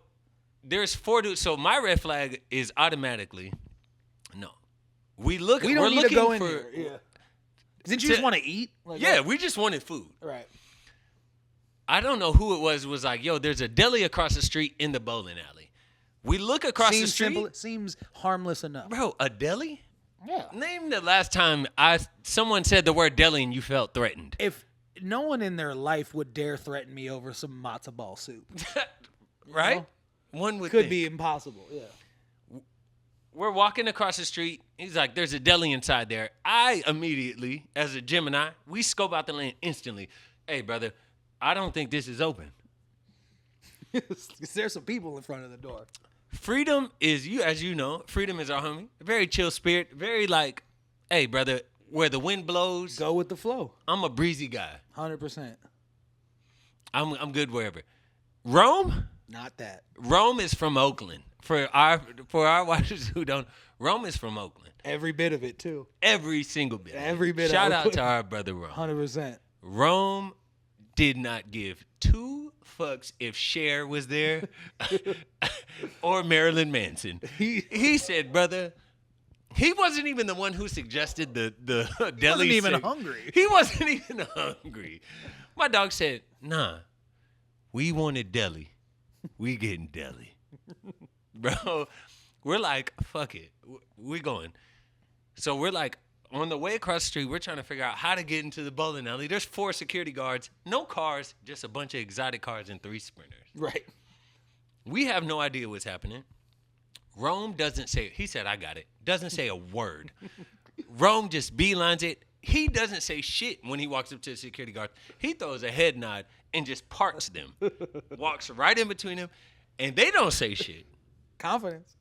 there's 4 dudes. So my red flag is automatically no. We don't need to go in there. Yeah. Didn't you just want to eat? Yeah, we just wanted food. Right. I don't know who it was like, yo, there's a deli across the street in the bowling alley. We look across the street. Seems harmless enough. Bro, a deli? Yeah. Name the last time someone said the word deli and you felt threatened. If no one in their life would dare threaten me over some matzo ball soup. Right? know? One would Could think. be impossible. Yeah. We're walking across the street. He's like, there's a deli inside there. I immediately, as a Gemini, we scope out the lane instantly. Hey, brother, I don't think this is open. There's some people in front of the door. Freedom is, as you know, Freedom is our homie. Very chill spirit. Very like, hey, brother, where the wind blows. Go with the flow. I'm a breezy guy. 100%. I'm good wherever. Rome? Not that. Rome is from Oakland. For our watchers who don't, Rome is from Oakland. Every bit of it, too. Every single bit. Every bit of it. Shout out to our brother Rome. 100%. Rome did not give 2 fucks if Cher was there or Marilyn Manson. He said, brother, he wasn't even the one who suggested the deli. He wasn't even hungry. He wasn't even hungry. My dog said, nah, we wanted deli. We getting deli. Bro, we're like, fuck it. We're going. So we're like, on the way across the street, we're trying to figure out how to get into the bowling alley. There's 4 security guards, no cars, just a bunch of exotic cars and 3 sprinters. Right. We have no idea what's happening. Rome doesn't say, he said, I got it. Doesn't say a word. Rome just beelines it. He doesn't say shit when he walks up to the security guard. He throws a head nod and just parks them. Walks right in between them, and they don't say shit. Confidence.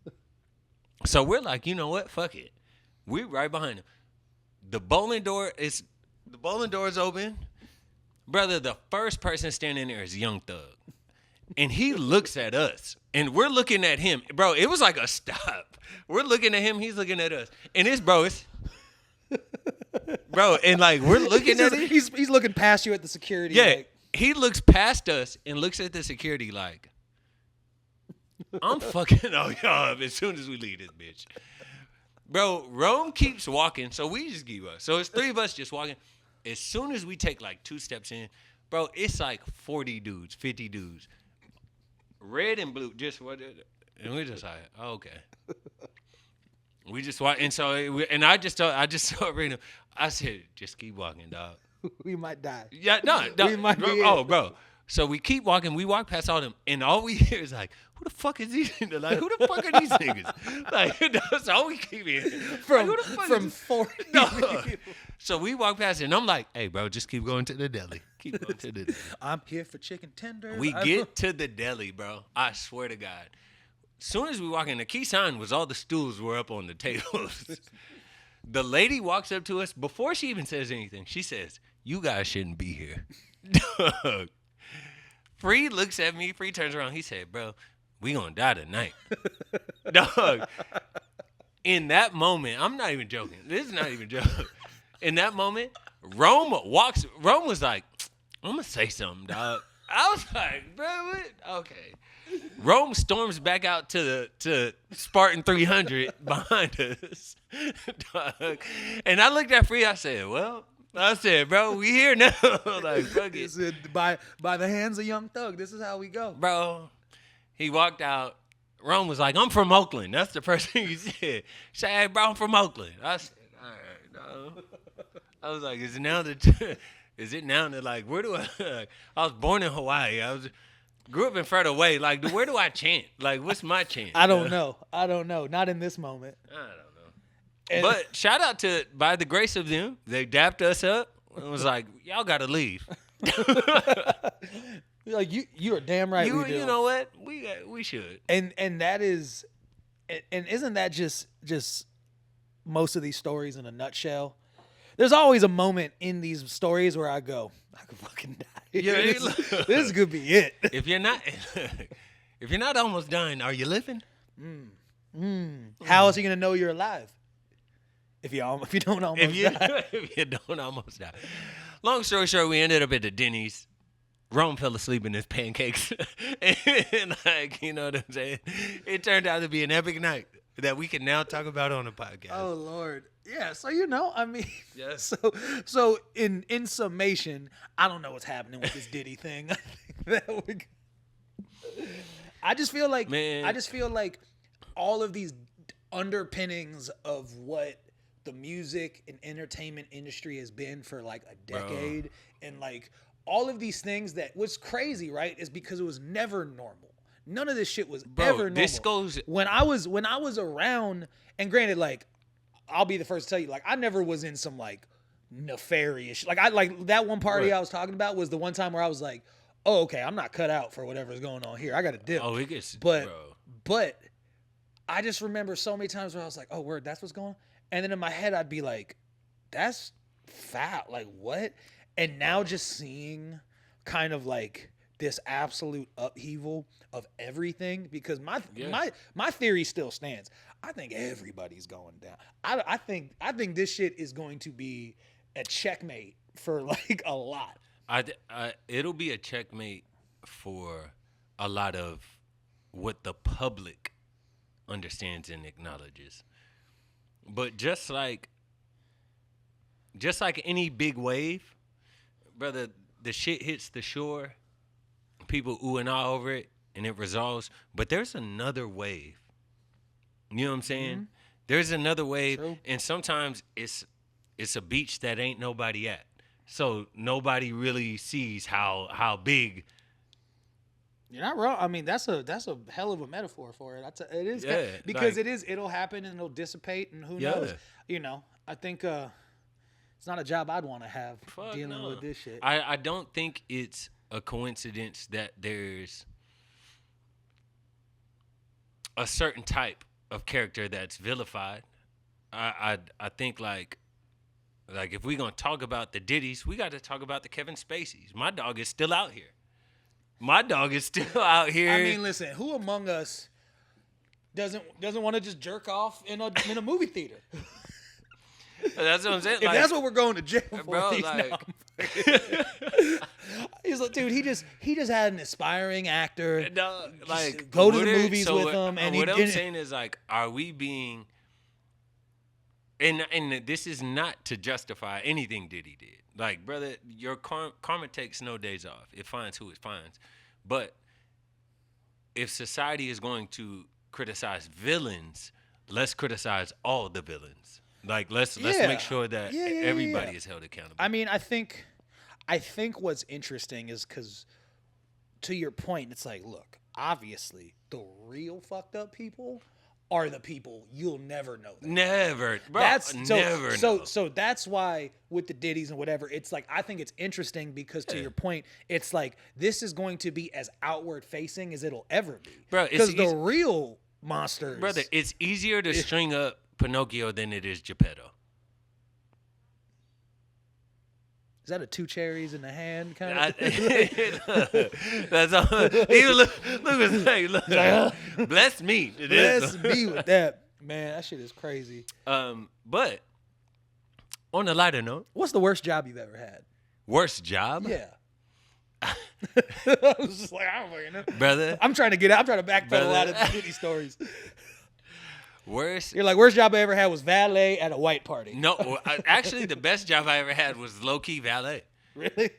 So we're like, you know what? Fuck it. We're right behind him. The bowling door is open. Brother, the first person standing there is Young Thug. And he looks at us. And we're looking at him. Bro, it was like a stop. We're looking at him, he's looking at us. And it's bro. And like we're looking at it. He's looking past you at the security. Yeah, like, he looks past us and looks at the security like, I'm fucking y'all up as soon as we leave this bitch. Bro, Rome keeps walking, so we just give up. So it's 3 of us just walking. As soon as we take like 2 steps in, bro, it's like 40 dudes, 50 dudes. Red and blue, just what? And we just like, oh, okay. We just walk, and so, I just told Rena, I said, just keep walking, dog. we might die. Yeah, no, We might be bro. So we keep walking. We walk past all them, and all we hear is like, "Who the fuck is these? Like, who the fuck are these niggas?" Like, that's all we keep hearing. From 40. No. So we walk past it, and I'm like, "Hey, bro, just keep going to the deli. Keep going to the deli." I'm here for chicken tenders. We get to the deli, bro. I swear to God. As soon as we walk in, the key sign was all the stools were up on the tables. The lady walks up to us before she even says anything. She says, "You guys shouldn't be here." Dog. Free looks at me. Free turns around. He said, "Bro, we gonna die tonight." Dog. In that moment, I'm not even joking. This is not even joking. In that moment, Rome was like, "I'm gonna say something, dog." I was like, "Bro, what?" Okay. Rome storms back out to Spartan 300 behind us. Dog. And I looked at Free. I said, "Bro, we here now." Like, fuck it. By the hands of Young Thug, this is how we go. Bro, he walked out. Rome was like, "I'm from Oakland." That's the first thing he said. He said, "Hey, bro, I'm from Oakland." I said, "All right, no." I was like, is it now that like, where do I was born in Hawaii. Grew up in further away. Like, where do I chant? Like, what's my chant? I don't know. Not in this moment. I don't know. And but shout out to, by the grace of them, they dapped us up and was like, "Y'all got to leave." Like, you are damn right. You know what? We should. And that is, and isn't that just most of these stories in a nutshell? There's always a moment in these stories where I go, I could fucking die. Yeah, this could be it. If you're not almost dying, are you living? How else are you gonna know you're alive? If you don't almost die. If you don't almost die. Long story short, we ended up at the Denny's. Rome fell asleep in his pancakes. And like, you know what I'm saying? It turned out to be an epic night that we can now talk about on the podcast. Oh Lord. Yeah, so I mean, yes. So in summation, I don't know what's happening with this Diddy thing. I just feel like all of these underpinnings of what the music and entertainment industry has been for like a decade, and like all of these things that was crazy, right? Is because it was never normal. None of this shit was ever normal. This goes when I was around, and granted, like, I'll be the first to tell you, like, I never was in some like nefarious, like that one party I was talking about was the one time where I was like, oh, okay, I'm not cut out for whatever's going on here. I got to dip. Oh, it gets, but I just remember so many times where I was like, oh, word, that's what's going on. And then in my head, I'd be like, that's foul. Like, what? And now just seeing kind of like this absolute upheaval of everything, because my theory still stands. I think everybody's going down. I think this shit is going to be a checkmate for like a lot. It'll be a checkmate for a lot of what the public understands and acknowledges. But just like any big wave, brother, the shit hits the shore, people ooh and ah over it, and it resolves. But there's another wave. You know what I'm saying? Mm-hmm. There's another wave, True. And sometimes it's a beach that ain't nobody at. So nobody really sees how big. You're not wrong. I mean, that's a hell of a metaphor for it. It is, because like, it'll happen and it'll dissipate, and who knows? You know, I think it's not a job I'd want to have dealing with this shit. I don't think it's a coincidence that there's a certain type of character that's vilified. I think like if we're gonna talk about the Diddy's, we got to talk about the Kevin Spaceys. My dog is still out here. I mean, listen, who among us doesn't want to just jerk off in a movie theater? That's what I'm saying. If Like, that's what we're going to jail for, bro, he's like, he's like, dude, he just had an aspiring actor. no, like, go to the what movies with him, and what he I'm didn't. saying is, like, are we being? And this is not to justify anything Diddy did. Like, brother, your karma takes no days off. It finds who it finds. But if society is going to criticize villains, let's criticize all the villains. Like, let's make sure that everybody is held accountable. I mean, I think what's interesting is because, to your point, it's like, look, obviously, the real fucked up people are the people you'll never know. Never, bro. Never. Know. So that's why with the Diddies and whatever, it's like, I think it's interesting because, to your point, it's like this is going to be as outward facing as it'll ever be, bro. Because the real monsters, brother, it's easier to string up Pinocchio than it is Geppetto. Is that a 2 cherries in the hand kind of? That's all. Even look what's like. Look, bless me. Bless me with that, man. That shit is crazy. But on a lighter note, what's the worst job you've ever had? Worst job? Yeah. I was just like, I don't fucking know, brother. I'm trying to backpedal out of the Diddy stories. Worst. You're like, worst job I ever had was valet at a white party. No, actually, the best job I ever had was low key valet. Really?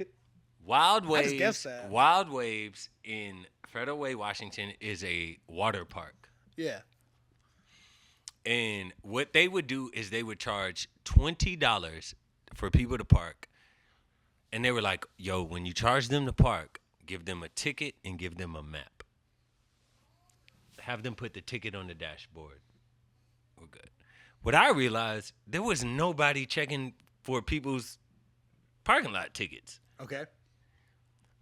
Wild I Waves. just guessed that. Wild Waves in Federal Way, Washington, is a water park. Yeah. And what they would do is they would charge $20 for people to park. And they were like, yo, when you charge them to park, give them a ticket and give them a map. Have them put the ticket on the dashboard. We're good. What I realized, there was nobody checking for people's parking lot tickets. Okay.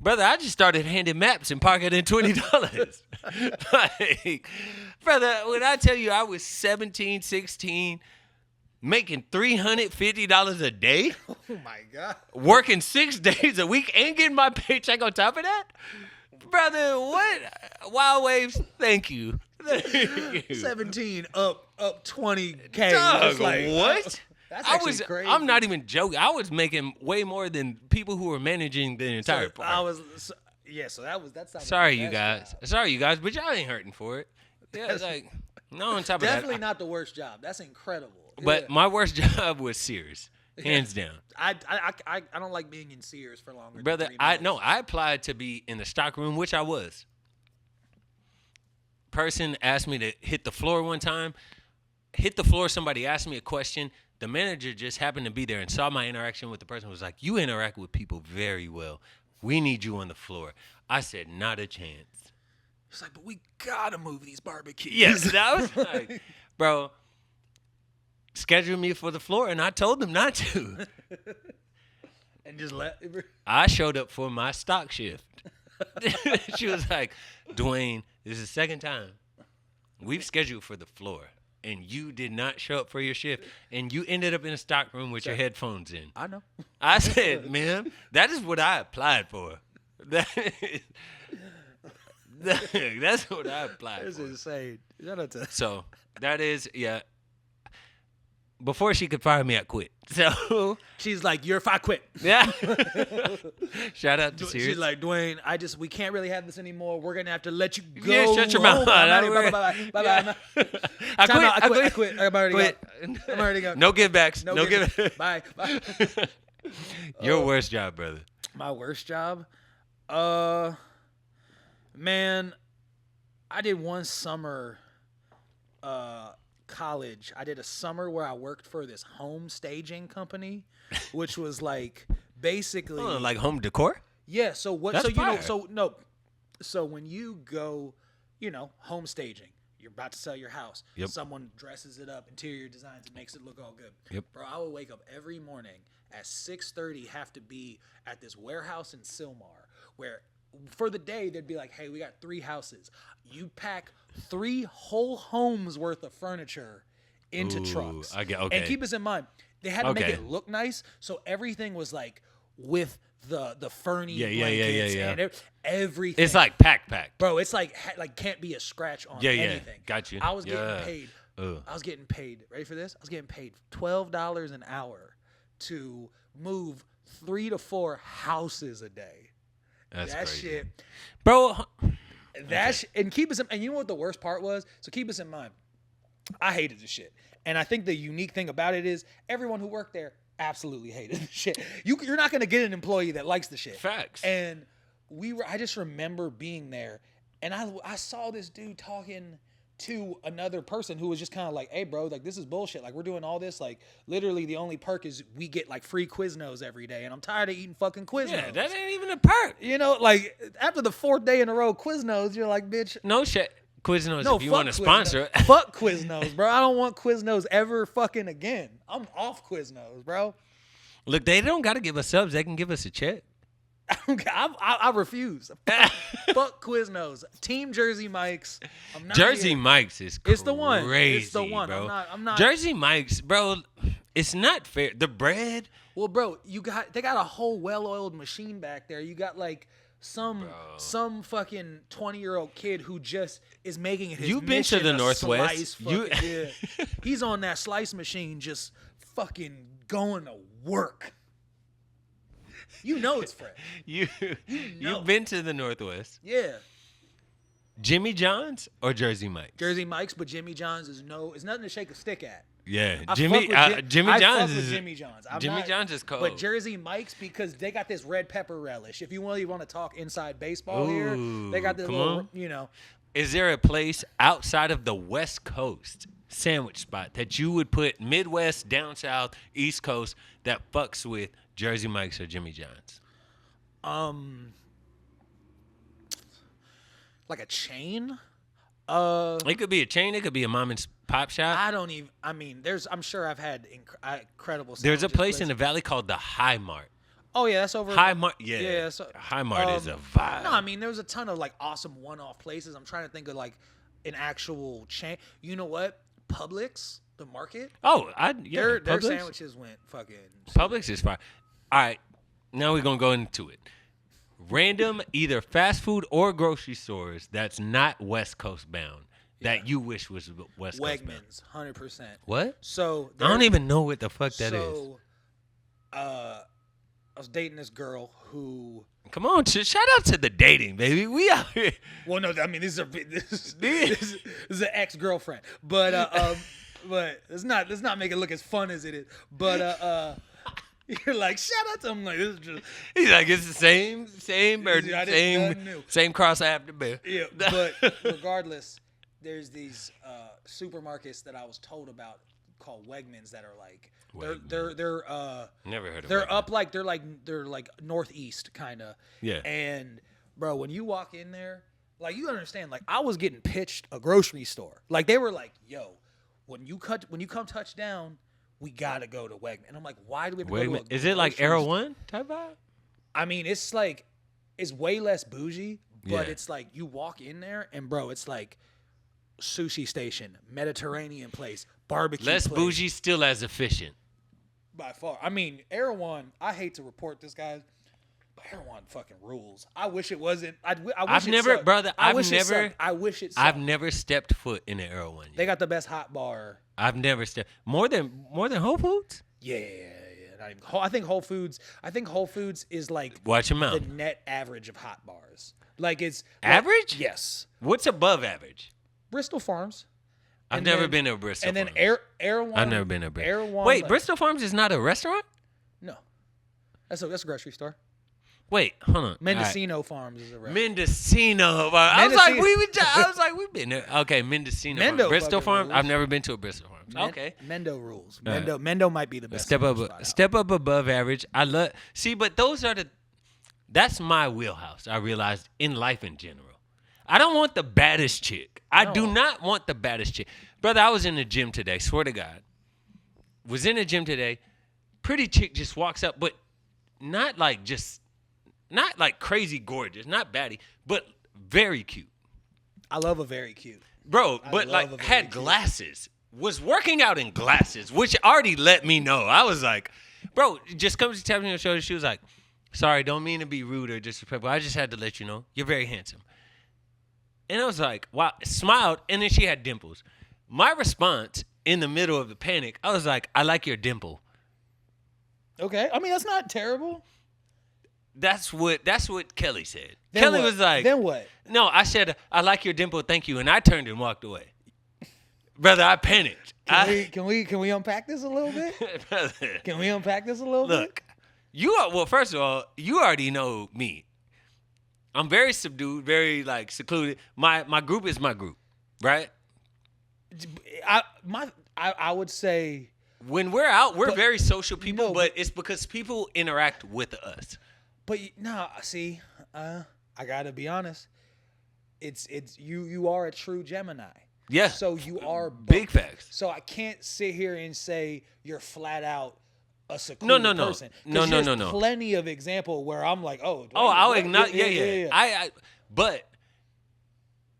Brother, I just started handing maps and parking in $20. Like, brother, when I tell you I was 17, 16, making $350 a day. Oh my God. Working 6 days a week and getting my paycheck on top of that? Brother, what? Wild Waves, thank you. 17 up 20K. Dog, like, what? That's actually crazy. I'm not even joking. I was making way more than people who were managing the entire park. So that's not. Sorry, you guys. Sorry, you guys, but y'all ain't hurting for it. Yeah, it's like, no, on top of that. Definitely not the worst job. That's incredible. But my worst job was Sears, hands down. I don't like being in Sears for longer. Brother, than 3 months. I applied to be in the stock room, which I was. Person asked me to hit the floor one time. Hit the floor, somebody asked me a question. The manager just happened to be there and saw my interaction with the person. Was like, you interact with people very well. We need you on the floor. I said, not a chance. He's like, but we gotta move these barbecues. Yes, that was like, bro, schedule me for the floor, and I told them not to. And just I showed up for my stock shift. She was like, Dwayne, this is the second time we've scheduled for the floor, and you did not show up for your shift, and you ended up in a stock room with your headphones in. I know. I said, ma'am, that is what I applied for. That's what I applied That's for. insane. Shout out to. So that is, yeah. Before she could fire me, I quit. So She's like, you're if I quit. yeah. Shout out to Sears. She's like, Dwayne, we can't really have this anymore. We're gonna have to let you go. Yeah, shut your mouth. Bye. I quit. I'm already gone. No givebacks. No give. Bye. Your worst job, brother. My worst job? Man, I did one summer college. I did a summer where I worked for this home staging company, which was like basically like home decor? Yeah, so what That's fire. So when you go, home staging, you're about to sell your house. Yep. Someone dresses it up, interior designs it, makes it look all good. Yep. Bro, I would wake up every morning at 6:30, have to be at this warehouse in Sylmar, where for the day they'd be like, hey, we got 3 houses. You pack 3 whole homes worth of furniture into trucks. Okay. And keep this in mind, they had to make it look nice, so everything was like with the Fernie blankets and everything. It's like pack. Bro, it's like can't be a scratch on anything. Got you. I was getting paid I was getting paid. Ready for this? I was getting paid $12 an hour to move 3 to 4 houses a day. That's that crazy. shit, bro. and keep us in, and you know what the worst part was? So keep us in mind. I hated this shit, and I think the unique thing about it is everyone who worked there absolutely hated the shit. You're not gonna get an employee that likes the shit. Facts. And I just remember being there, and I saw this dude talking to another person who was just kind of like, hey bro, like this is bullshit. Like we're doing all this, like literally the only perk is we get like free Quiznos every day, and I'm tired of eating fucking Quiznos. Yeah, that ain't even a perk. You know, like after the 4th day in a row Quiznos, you're like, bitch. No shit. Quiznos, No, if you want to sponsor. Fuck Quiznos, bro. I don't want Quiznos ever fucking again. I'm off Quiznos, bro. Look, they don't got to give us subs. They can give us a check. I refuse. Fuck Quiznos. Team Jersey Mike's. I'm not Jersey here. Mike's is crazy. It's the one. It's the one. Bro. I'm not. Jersey Mike's, bro. It's not fair. The bread. Well, bro, they got a whole well-oiled machine back there. You got like some fucking 20-year-old kid who just is making it his You've been to the Northwest. Yeah. He's on that slice machine just fucking going to work. You know it's fresh. You've been to the Northwest. Yeah. Jimmy John's or Jersey Mike's? Jersey Mike's, but Jimmy John's is nothing to shake a stick at. Yeah, I Jimmy fuck with Jimmy I John's fuck with is Jimmy John's. Jimmy John's is cold. But Jersey Mike's, because they got this red pepper relish. If you really want to talk inside baseball here, they got this little, you know. Is there a place outside of the West Coast sandwich spot that you would put Midwest, down south, East Coast that fucks with Jersey Mike's or Jimmy John's? Like a chain? It could be a chain. It could be a mom and pop shop. I'm sure I've had incredible There's a sandwiches, place in the valley called the High Mart. Oh, yeah, that's over. High Mart, yeah. Yeah, so, High Mart is a vibe. No, I mean, there's a ton of, like, awesome one-off places. I'm trying to think of, like, an actual chain. You know what? Publix, the market. Oh, Their Publix? sandwiches went fucking... Publix is fine. All right, now we're going to go into it. Random either fast food or grocery stores that's not West Coast bound that you wish was West Coast bound. Wegmans, 100%. What? So... I don't even know what the fuck that is. So, I was dating this girl who... Come on, shout out to the dating, baby. We out here. Well, no, I mean, this is an ex-girlfriend. But let's not make it look as fun as it is. But you're like, shout out to him. Like, this is just... He's like, it's the same burden, I didn't same cross I have to bear. Yeah, but regardless, there's these supermarkets that I was told about called Wegmans that are like they're never heard of they're Wegmans. up like they're like northeast kind of. Yeah. And bro, when you walk in there, like you understand, like I was getting pitched a grocery store. Like they were like, "Yo, when you come touchdown, we gotta go to Wegman." And I'm like, "Why do we have to go to a Is it like grocery Arrow store? One type vibe? I mean, it's way less bougie, but Yeah. it's like you walk in there and bro, it's like sushi station, Mediterranean place, barbecue Less place. bougie, still as efficient. By far. I mean, Erewhon, I hate to report this, guys, but Erewhon fucking rules. I wish it wasn't. I wish I've it never, sucked. brother. I I've wish it never. sucked. I wish it sucked. I've never stepped foot in an Arrow One. They got the best hot bar. I've never stepped more than Whole Foods. Yeah. Not even, I think Whole Foods. Is like Watch your mouth. the net average of hot bars. Like it's Average? Yes. What's above average? Bristol Farms. I've And never then- been to Bristol. And then Farms. Erewhon. I've never been to Bristol. Erewhon. Wait, like- Bristol Farms is not a restaurant? No. That's a grocery store. Wait, hold on. Mendocino Farms is a restaurant. Mendocino. I was like, we've been there. Okay, Mendocino. Mendo Farms. Bristol fucking Farms. rules. I've never been to a Bristol Farms. Okay. Mendo rules. All right. Mendo might be the best. Step up above average. I love but those are that's my wheelhouse. I realized in life in general. I don't want the baddest chick. I do not want the baddest chick. Brother, I was in the gym today, swear to God. Was in the gym today. Pretty chick just walks up, but not like crazy gorgeous, not baddie, but very cute. I love a very cute. Bro, I but love a like very had cute. glasses. Was working out in glasses, which already let me know. I was like, bro, just comes to tap me on the shoulder. She was like, sorry, don't mean to be rude or disrespectful. I just had to let you know. You're very handsome. And I was like, wow, smiled, and then she had dimples. My response in the middle of the panic, I was like, I like your dimple. Okay. I mean, that's not terrible. That's what Kelly said. Then Kelly what? was like, Then what? No, I said, I like your dimple, thank you. And I turned and walked away. Brother, I panicked. Can we unpack this a little bit? Brother, Can we unpack this a little bit? look, first of all, you already know me. I'm very subdued, very like secluded. My group is my group, right? I would say When we're out, we're very social people, No, but it's because people interact with us. But no, see, I gotta be honest. It's you are a true Gemini. Yeah. So you are Big facts. So I can't sit here and say you're flat out a secluded person. No. There's plenty of example where I'm like, Dwayne, I'll what? acknowledge. Yeah. But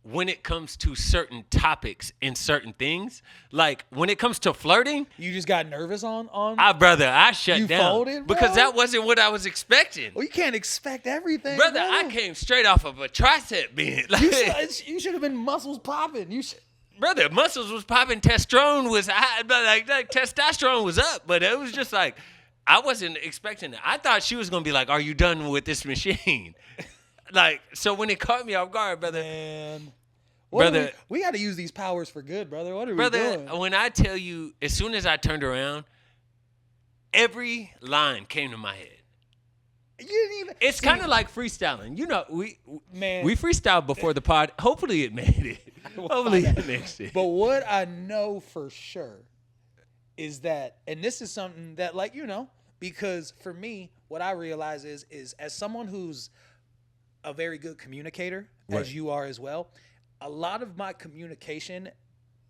when it comes to certain topics and certain things, like when it comes to flirting, You just got nervous on. I shut You down folded, bro? because that wasn't what I was expecting. Well, you can't expect everything, Brother, I came straight off of a tricep bend. Like, You should have been muscles popping. You should. brother, muscles was popping, testosterone was high, like testosterone was up, but it was just like I wasn't expecting it. I thought she was gonna be like, "Are you done with this machine?" Like, so when it caught me off guard, brother, Man. Brother- we got to use these powers for good, brother. What are we brother, doing? when I tell you, as soon as I turned around, every line came to my head. You didn't even. It's kind of like freestyling. You know, we Man. freestyled before the pod. Hopefully it made it. Hopefully it makes it. But what I know for sure is that, and this is something that, like, because for me, what I realize is as someone who's a very good communicator, Right. as you are as well, a lot of my communication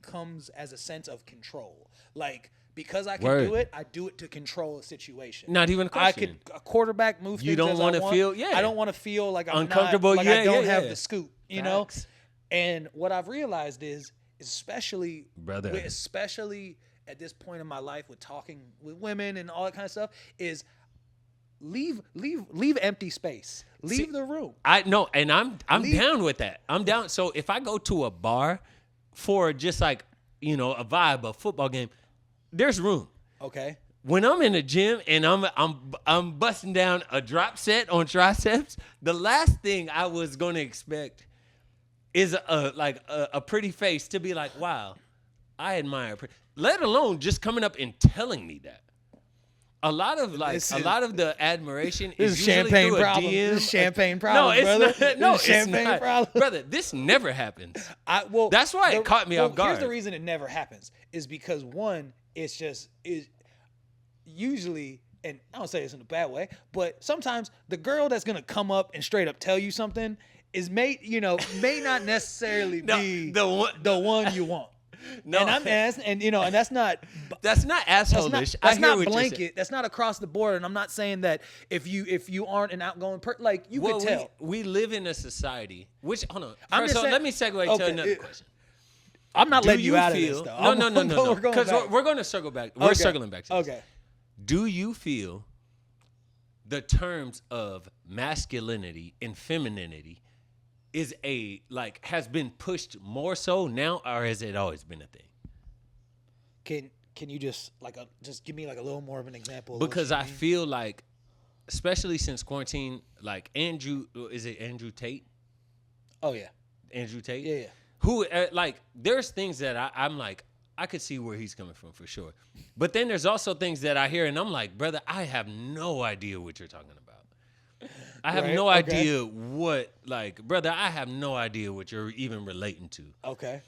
comes as a sense of control. Like, because I can Word. do it, I do it to control a situation. Not even a I question. could a quarterback move. You things don't as I wanna want. feel- yeah. I don't want to feel like I'm Uncomfortable, Not, like yeah, I don't yeah, have yeah. the scoop. You know. Facts. And what I've realized is, especially Brother. especially at this point in my life with talking with women and all that kind of stuff, is leave empty space. Leave the room. I know, and I'm Leave- down with that. I'm down. So if I go to a bar for just like a vibe, a football game, there's room. Okay. When I'm in the gym and I'm busting down a drop set on triceps, the last thing I was gonna expect is a pretty face to be like, wow, I admire. Let alone just coming up and telling me that. A lot of the admiration This is is usually champagne through a problem. DM. This is champagne No, problem, it's brother. not. No, This is it's champagne not. problem. Brother, this never happens. Well, That's why it caught me off guard. Here's the reason it never happens is because one, it's usually, and I don't say this in a bad way, but sometimes the girl that's gonna come up and straight up tell you something may not necessarily be the one you want. No, And that's not asshole-ish. I that's hear not what you're saying. blanket. That's not across the board. And I'm not saying that if you aren't an outgoing person, like you could tell. We live in a society. Which hold on. I'm First just of all, saying- let me segue okay, to another question. I'm not Do letting you out feel, of this though. No. We're going Because back. we're going to circle back. We're Okay. circling back to this. Okay. Do you feel the terms of masculinity and femininity has been pushed more so now, or has it always been a thing? Can you just give me like a little more of an example? Of Because what I you mean? feel like, especially since quarantine, like Andrew Tate? Oh yeah. Andrew Tate? Yeah. Who there's things that I'm like, I could see where he's coming from for sure. But then there's also things that I hear and I'm like, brother, I have no idea what you're talking about. I have Right, no okay. idea what, brother, I have no idea what you're even relating to. Okay.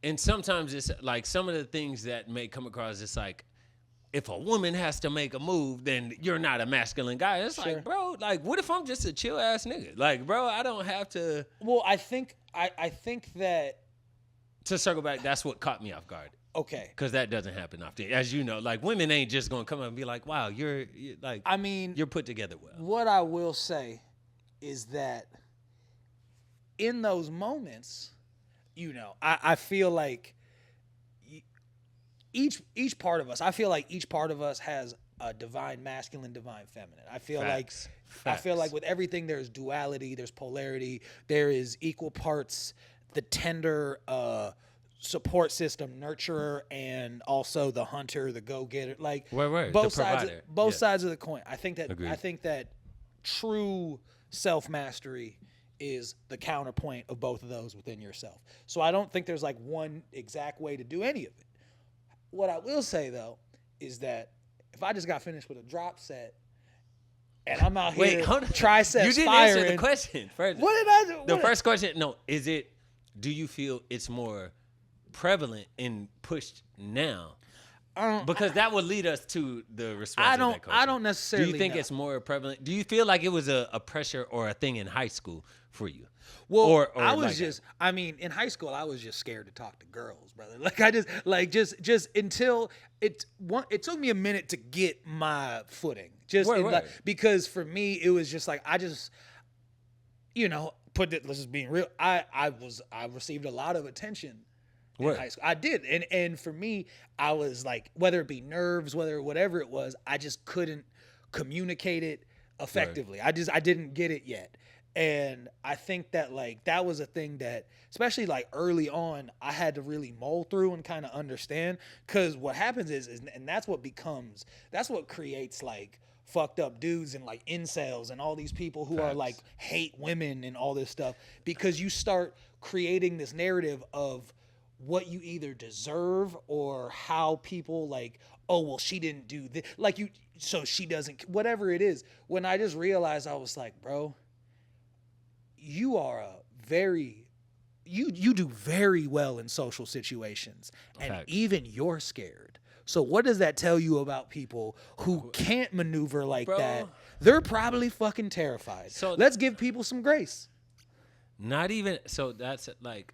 And sometimes it's like some of the things that may come across, it's like, if a woman has to make a move, then you're not a masculine guy. It's Sure. like, bro, what if I'm just a chill ass nigga? Like, bro, I don't have to. Well, I think that To circle back, that's what caught me off guard. okay. Because that doesn't happen often. As you know, women ain't just going to come up and be like, wow, you're I mean, you're put together well. what I will say is that in those moments, I feel like each part of us, I feel like each part of us has a divine masculine, divine feminine. I feel Facts. like with everything there's duality, there's polarity, there is equal parts the tender support system, nurturer, and also the hunter, the go-getter. Like Right. both The sides, provider. both Yeah. sides of the coin. I think that Agreed. true self-mastery is the counterpoint of both of those within yourself. So I don't think there's like one exact way to do any of it. What I will say though is that if I just got finished with a drop set and I'm out here Hold on. triceps You didn't firing, answer the question. First. what did I do? The What- first question, no, is it, do you feel it's more prevalent and pushed now? Because that would lead us to the response. I of don't- that question. I don't necessarily Do you think know. it's more prevalent? Do you feel like it was a pressure or a thing in high school for you? Well, Or I was like just, I mean, in high school, I was just scared to talk to girls, brother. Like, I just until it took me a minute to get my footing. Right. Because for me, it was just like, let's just being real. I received a lot of attention in Right. high school. I did. And for me, I was like, whether it be nerves, whatever it was, I just couldn't communicate it effectively. I didn't get it yet. And I think that like that was a thing that, especially like early on, I had to really mull through and kind of understand. Because what happens is, and that's what creates like fucked up dudes and like incels and all these people who are like hate women and all this stuff. Because you start creating this narrative of what you either deserve or how people like, oh, well, she didn't do this. Like so she doesn't, whatever it is. When I just realized, I was like, bro, you are you do very well in social situations, and Facts. even you're scared. So what does that tell you about people who can't maneuver like Bro. that? They're probably fucking terrified. So let's give people some grace. Not even, so that's like,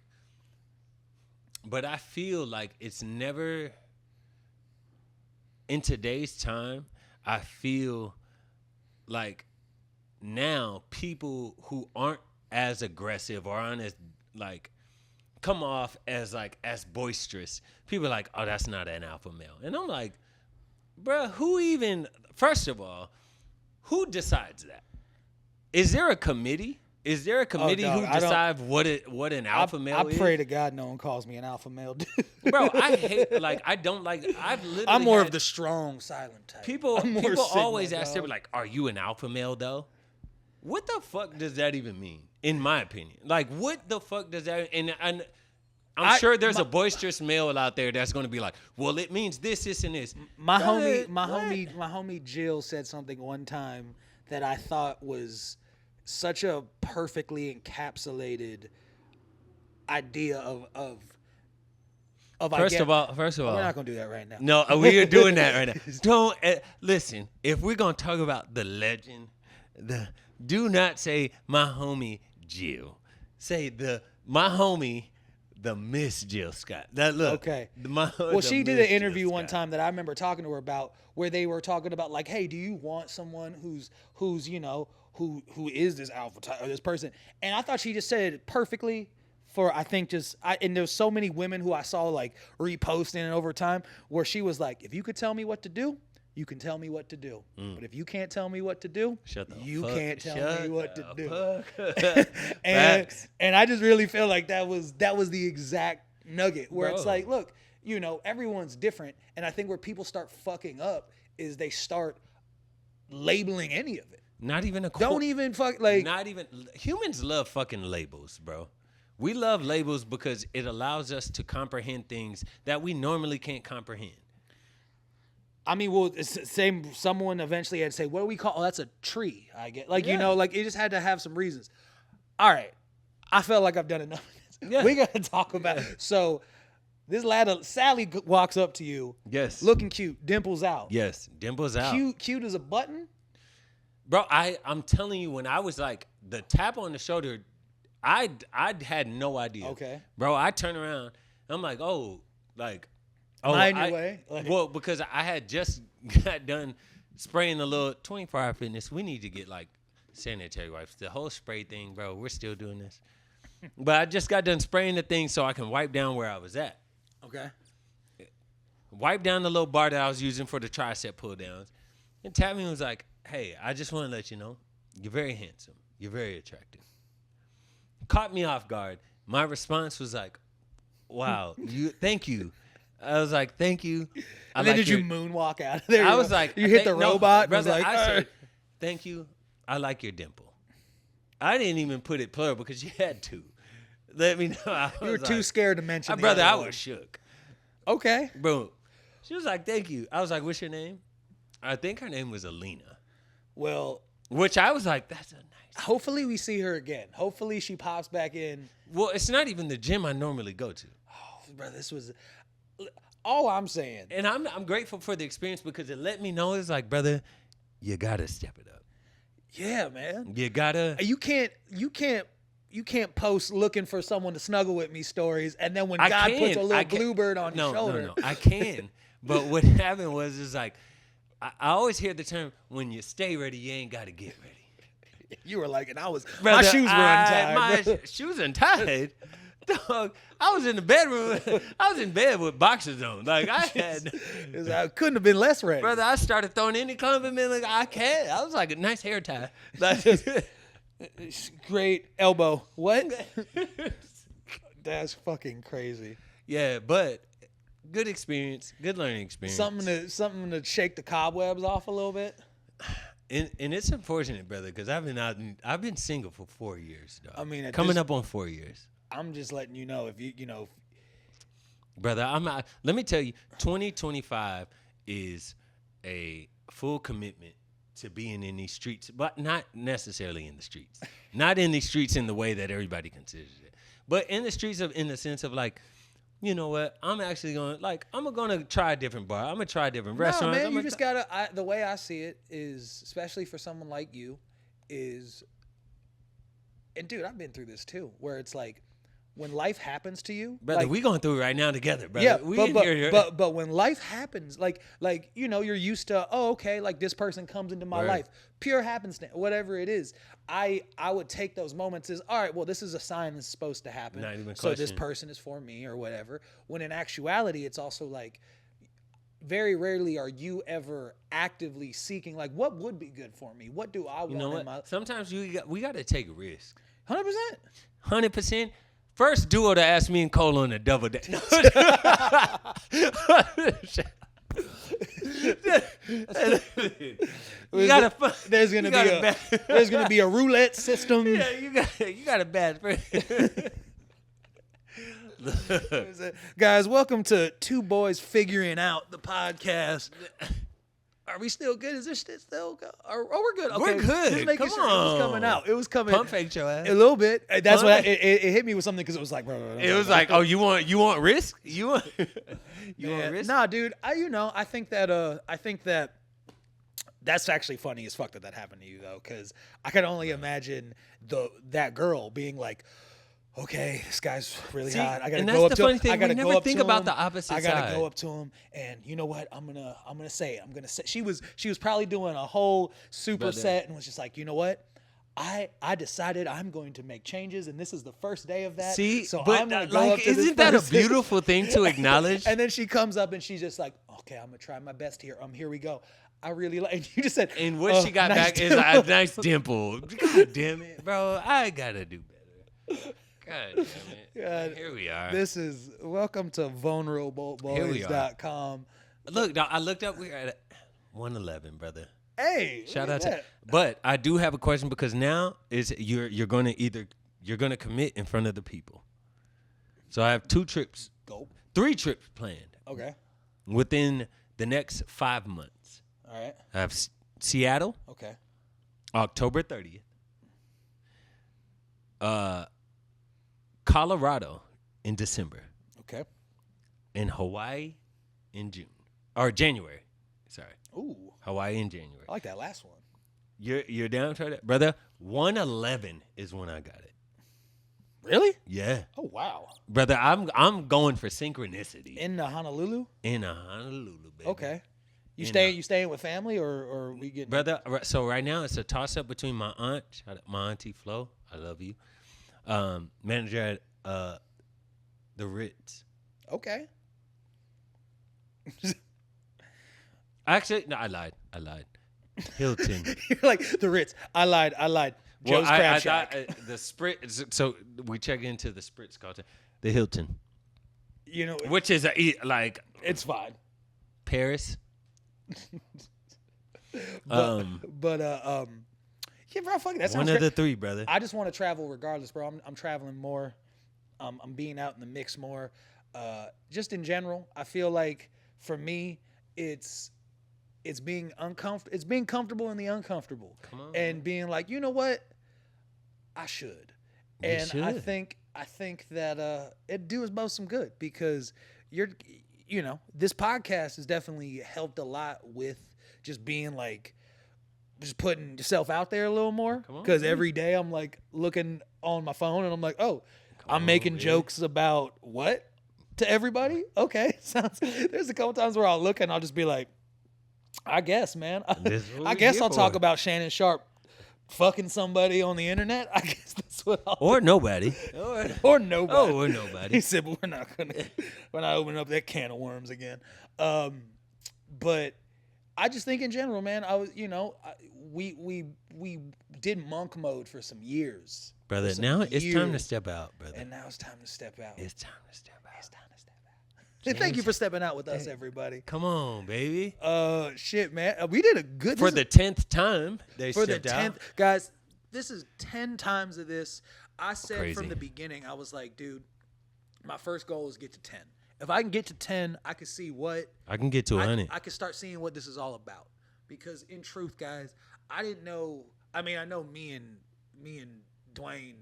but I feel like it's never, in today's time, I feel like now people who aren't as aggressive or aren't as like come off as like as boisterous, people are like, oh, that's not an alpha male. And I'm like, bruh, first of all, who decides that? Is there a committee? Is there a committee dog, who I don't- decides what an alpha male is? I pray to God no one calls me an alpha male, dude. Bro, I hate, like, I don't like, I've literally I'm more had of the strong, silent type. people I'm more people Sigma, always ask, they dog. were like, are you an alpha male though? What the fuck does that even mean? In my opinion, like, what the fuck does that? And I'm sure there's a boisterous male out there that's going to be like, well, it means this, and this. My What? homie Jill said something one time that I thought was such a perfectly encapsulated idea of First of all, we're not gonna do that right now. no, we are doing that right now. Don't listen. If we're gonna talk about the legend, do not say my homie Jill. Say my homie, the Miss Jill Scott. That look. Okay. Well, She did an interview one time that I remember talking to her about, where they were talking about like, hey, do you want someone who's who is this alpha type or this person? And I thought she just said it perfectly. And there's so many women who I saw like reposting it over time where she was like, if you could tell me what to do, you can tell me what to do. But if you can't tell me what to do, you can't tell me what to do. and I just really feel like that was the exact nugget where it's Bro. like, look, everyone's different. And I think where people start fucking up is they start labeling any of it. Not even a Don't even fuck like. Not even humans love fucking labels, bro. We love labels because it allows us to comprehend things that we normally can't comprehend. I mean, well, it's the same. Someone eventually had to say, "What do we call? Oh, that's a tree." I get like Yeah. like it just had to have some reasons. All right, I felt like I've done enough of this. Yeah. We gotta talk about it. So this lad, Sally, walks up to you, Yes. looking cute, dimples out. Yes. Dimples out. Cute as a button. Bro, I'm telling you, when I was like, the tap on the shoulder, I had no idea. Okay. Bro, I turn around, I'm like, oh, like, Mind your way. Like- well, because I had just got done spraying the little 24-hour fitness. We need to get like sanitary wipes. The whole spray thing, bro, we're still doing this. But I just got done spraying the thing so I can wipe down where I was at. Okay. Wipe down the little bar that I was using for the tricep pull downs. And Tammy was like, hey, I just want to let you know, you're very handsome. You're very attractive. Caught me off guard. My response was like, wow, thank you. I was like, thank you. And then did you moonwalk out of there? I was like, you hit the robot. Brother, and was like, I said, thank you. I like your dimple. I didn't even put it plural because you had to. Let me know. You were too scared to mention. Brother, I was shook. Okay, bro. She was like, thank you. I was like, what's your name? I think her name was Alina. Well, which I was like, that's a nice. Hopefully we see her again. Hopefully she pops back in. Well, it's not even the gym I normally go to. Oh, bro, this was all I'm saying. And I'm grateful for the experience because it let me know it's like, brother, you gotta step it up. Yeah, man. You gotta. You can't post looking for someone to snuggle with me stories, and then when God puts a little bluebird on your shoulder. No, I can. But what happened was, is like, I always hear the term, when you stay ready, you ain't got to get ready. You were like, and I was, brother, my shoes were untied. My shoes untied? Dog, I was in the bedroom. I was in bed with boxers on. Like, I couldn't have been less ready. Brother, I started throwing any compliment. Like, I can't. I was like, a nice hair tie. Like, great elbow. What? That's fucking crazy. Yeah, but good experience, good learning experience. Something to shake the cobwebs off a little bit. And it's unfortunate, brother, because I've been single for 4 years, dog. I mean, coming up on 4 years. I'm just letting you know brother. Let me tell you, 2025 is a full commitment to being in these streets, but not necessarily in the streets. Not in these streets in the way that everybody considers it, but in the streets in the sense of like, you know what? I'm actually gonna try a different bar. I'm gonna try different restaurants. Man, you just gotta. The way I see it is, especially for someone like you, is, and dude, I've been through this too, where it's like, when life happens to you, brother, like, we going through it right now together, brother. Yeah, but when life happens, like you're used to, oh, okay, like this person comes into my life, pure happenstance, whatever it is. I would take those moments as, all right, well, this is a sign that's supposed to happen, not even so this person is for me or whatever. When in actuality, it's also like, very rarely are you ever actively seeking, like, what would be good for me? What do I want in my life? Sometimes we got to take a risk. 100%. 100%. First duo to ask me and Cole on a double date. There's gonna be a roulette system. Yeah, you got a bad friend. Guys, welcome to Two Boys Figuring Out, the podcast. Are we still good? Is this shit still go? Oh, we're good. Okay. We're good. Just making sure it was coming out. It was coming. Pump fake your ass. A little bit. That's what it hit me with something because it was like. It was like, oh, you want risk? You want risk? Nah, dude. I think that that's actually funny as fuck that happened to you though, because I can only imagine that girl being like, okay, this guy's really hot. I gotta go up to him. I gotta go up to him. About the opposite I gotta go up to him, and you know what? I'm gonna say. She was probably doing a whole superset and was just like, you know what? I decided I'm going to make changes, and this is the first day of that. See, so but I'm gonna go up to isn't that a beautiful thing to acknowledge? And then she comes up and she's just like, okay, I'm gonna try my best here. Here we go. I really like. And you just said, and what she got back is a nice dimple. God damn it, bro! I gotta do better. God damn it. God, here we are. This is welcome to vulnerableBoys.com. Look, I looked up. We're at 111, brother. Hey, shout out to. But I do have a question because now you're gonna commit in front of the people. So I have 3 trips planned. Okay. Within the next 5 months. All right. I have Seattle. Okay. October 30th. Colorado in December. Okay. And Hawaii in January. Sorry. Ooh. Hawaii in January. I like that last one. You're down for that, brother? 111 is when I got it. Really? Yeah. Oh wow. Brother, I'm going for synchronicity. In Honolulu? In Honolulu, baby. Okay. You staying with family or we getting? Brother, so right now it's a toss up between my aunt, my auntie Flo, I love you. Manager at the Ritz. Okay. Actually, no, I lied. Hilton. You're like the Ritz. I lied. Joe's Crab Shack. The Spritz. So we check into the Spritz culture. The Hilton. You know, which is like it's fine. Paris. But yeah, bro, fuck it. That sounds one of the three, brother. I just want to travel regardless, bro. I'm traveling more. I'm being out in the mix more. Just in general, I feel like for me, it's being uncomfortable. It's being comfortable in the uncomfortable, and being like, you know what, I should. And I think that it do us both some good because this podcast has definitely helped a lot with just being like, just putting yourself out there a little more. Because every day I'm like looking on my phone and I'm like, oh, I'm making jokes about what to everybody? Okay, sounds. There's a couple times where I'll look and I'll just be like, I guess, man. I guess I'll talk about Shannon Sharp fucking somebody on the internet. I guess that's what I'll or nobody. or nobody. Oh, or nobody. He said, but we're not opening up that can of worms again. But I just think in general, man, I was, we did monk mode for some years. Brother, now it's time to step out, brother. And now it's time to step out. It's time to step out. And thank you for stepping out with us, everybody. Come on, baby. Shit, man. We did a good... For the 10th time, they stepped out. Guys, this is 10 times of this. I said Crazy. from the beginning, I was like, dude, my first goal is get to 10. If I can get to 10, I can see what... I can get to 100. I can start seeing what this is all about. Because in truth, guys, I didn't know... I mean, I know me and Dwayne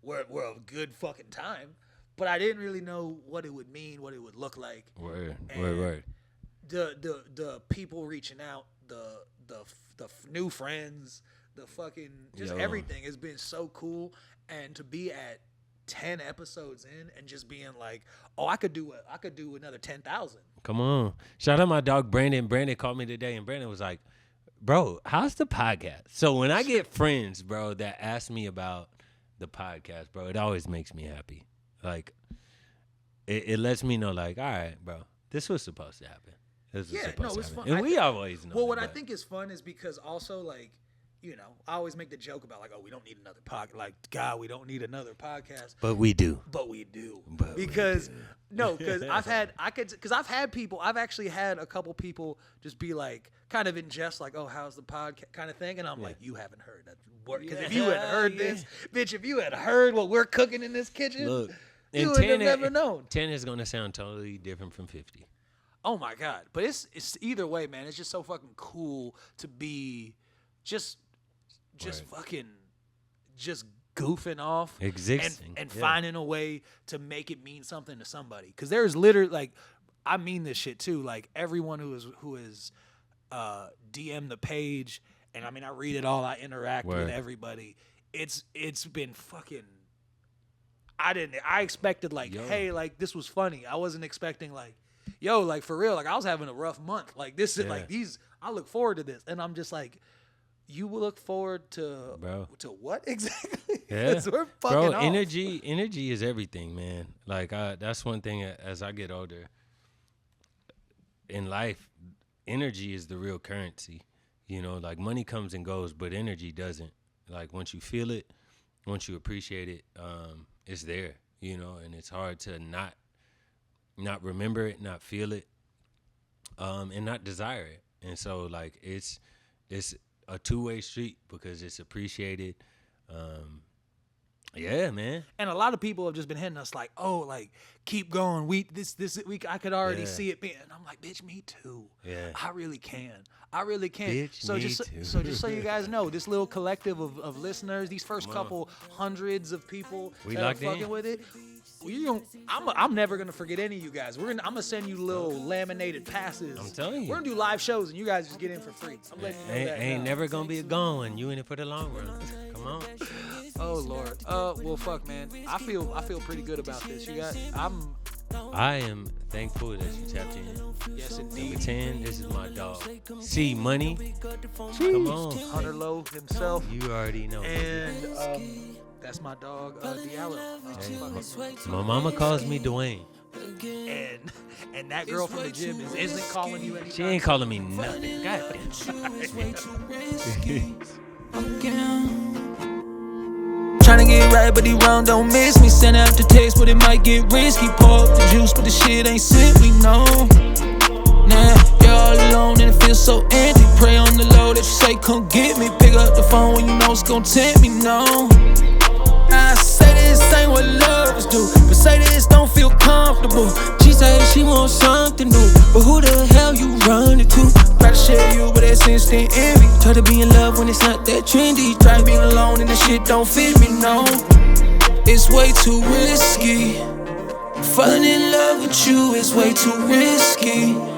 were a good fucking time. But I didn't really know what it would mean, what it would look like. Word. The people reaching out, the new friends, the fucking just everything has been so cool. And to be at 10 episodes in and just being like, oh, I could do another 10,000. Come on, shout out my dog Brandon. Brandon called me today, and Brandon was like, "Bro, how's the podcast?" So when I get friends, bro, that ask me about the podcast, bro, it always makes me happy. Like, it lets me know, like, all right, bro, this was supposed to happen. This was supposed to happen. Fun. And we always know. Well, what I think is fun is because also, like, I always make the joke about, like, oh, we don't need another podcast. Like, God, we don't need another podcast. But we do. Because I've had people, I've actually had a couple people just be like, kind of in jest, like, oh, how's the podcast kind of thing? And I'm like, you haven't heard that word. Because if you had heard this, bitch, if you had heard what we're cooking in this kitchen, look, you would have never known. 10 is going to sound totally different from 50. Oh, my God. But it's either way, man. It's just so fucking cool to be just fucking just goofing off existing and finding a way to make it mean something to somebody. Because there's literally, like, I mean this shit too. Like, everyone who is DM the page, and I mean, I read it all, I interact with everybody. It's been fucking. I expected, like, hey, like, this was funny. I wasn't expecting, like, yo, like, for real, like, I was having a rough month. Like, this is like these. I look forward to this, and I'm just like, you will look forward to what exactly? Yeah, we're fucking off. Energy is everything, man. Like, that's one thing. As I get older in life, energy is the real currency. Like, money comes and goes, but energy doesn't. Like, once you feel it, once you appreciate it, it's there. And it's hard to not remember it, not feel it, and not desire it. And so, like, it's a two-way street because it's appreciated. Yeah, man. And a lot of people have just been hitting us like, oh, like, keep going. This week I could already see it being. And I'm like, bitch, me too. Yeah. I really can. Bitch, so just so you guys know, this little collective of listeners, these first couple hundreds of people that are fucking with it, I'm never gonna forget any of you guys. I'm gonna send you little laminated passes. I'm telling you, we're gonna do live shows and you guys just get in for free. I'm letting you know that ain't never gonna be a going. You in it for the long run. Come on. Oh Lord. Well, fuck, man. I feel pretty good about this. I am thankful that you tapped in. Yes, indeed. Number 10, this is my dog. C Money. Come on. Hunter Lowe himself. You already know. And that's my dog, Diallo. My mama calls me Dwayne. And that girl from the gym isn't calling you anything. She ain't calling me nothing. God damn. Trying to get right. right, but he wrong, don't miss me. Send out the text, but it might get risky. Pour up the juice, but the shit ain't simply known. Nah, you're all alone and it feels so empty. Pray on the Lord that you say come get me. Pick up the phone when you know it's gon' tempt me, no. I say this ain't what lovers do, but say this don't feel comfortable. She say she wants something new, but who the hell you running to? Try to share you, but that's instant envy. Try to be in love when it's not that trendy. Try being alone and the shit don't fit me, no. It's way too risky. Falling in love with you is way too risky.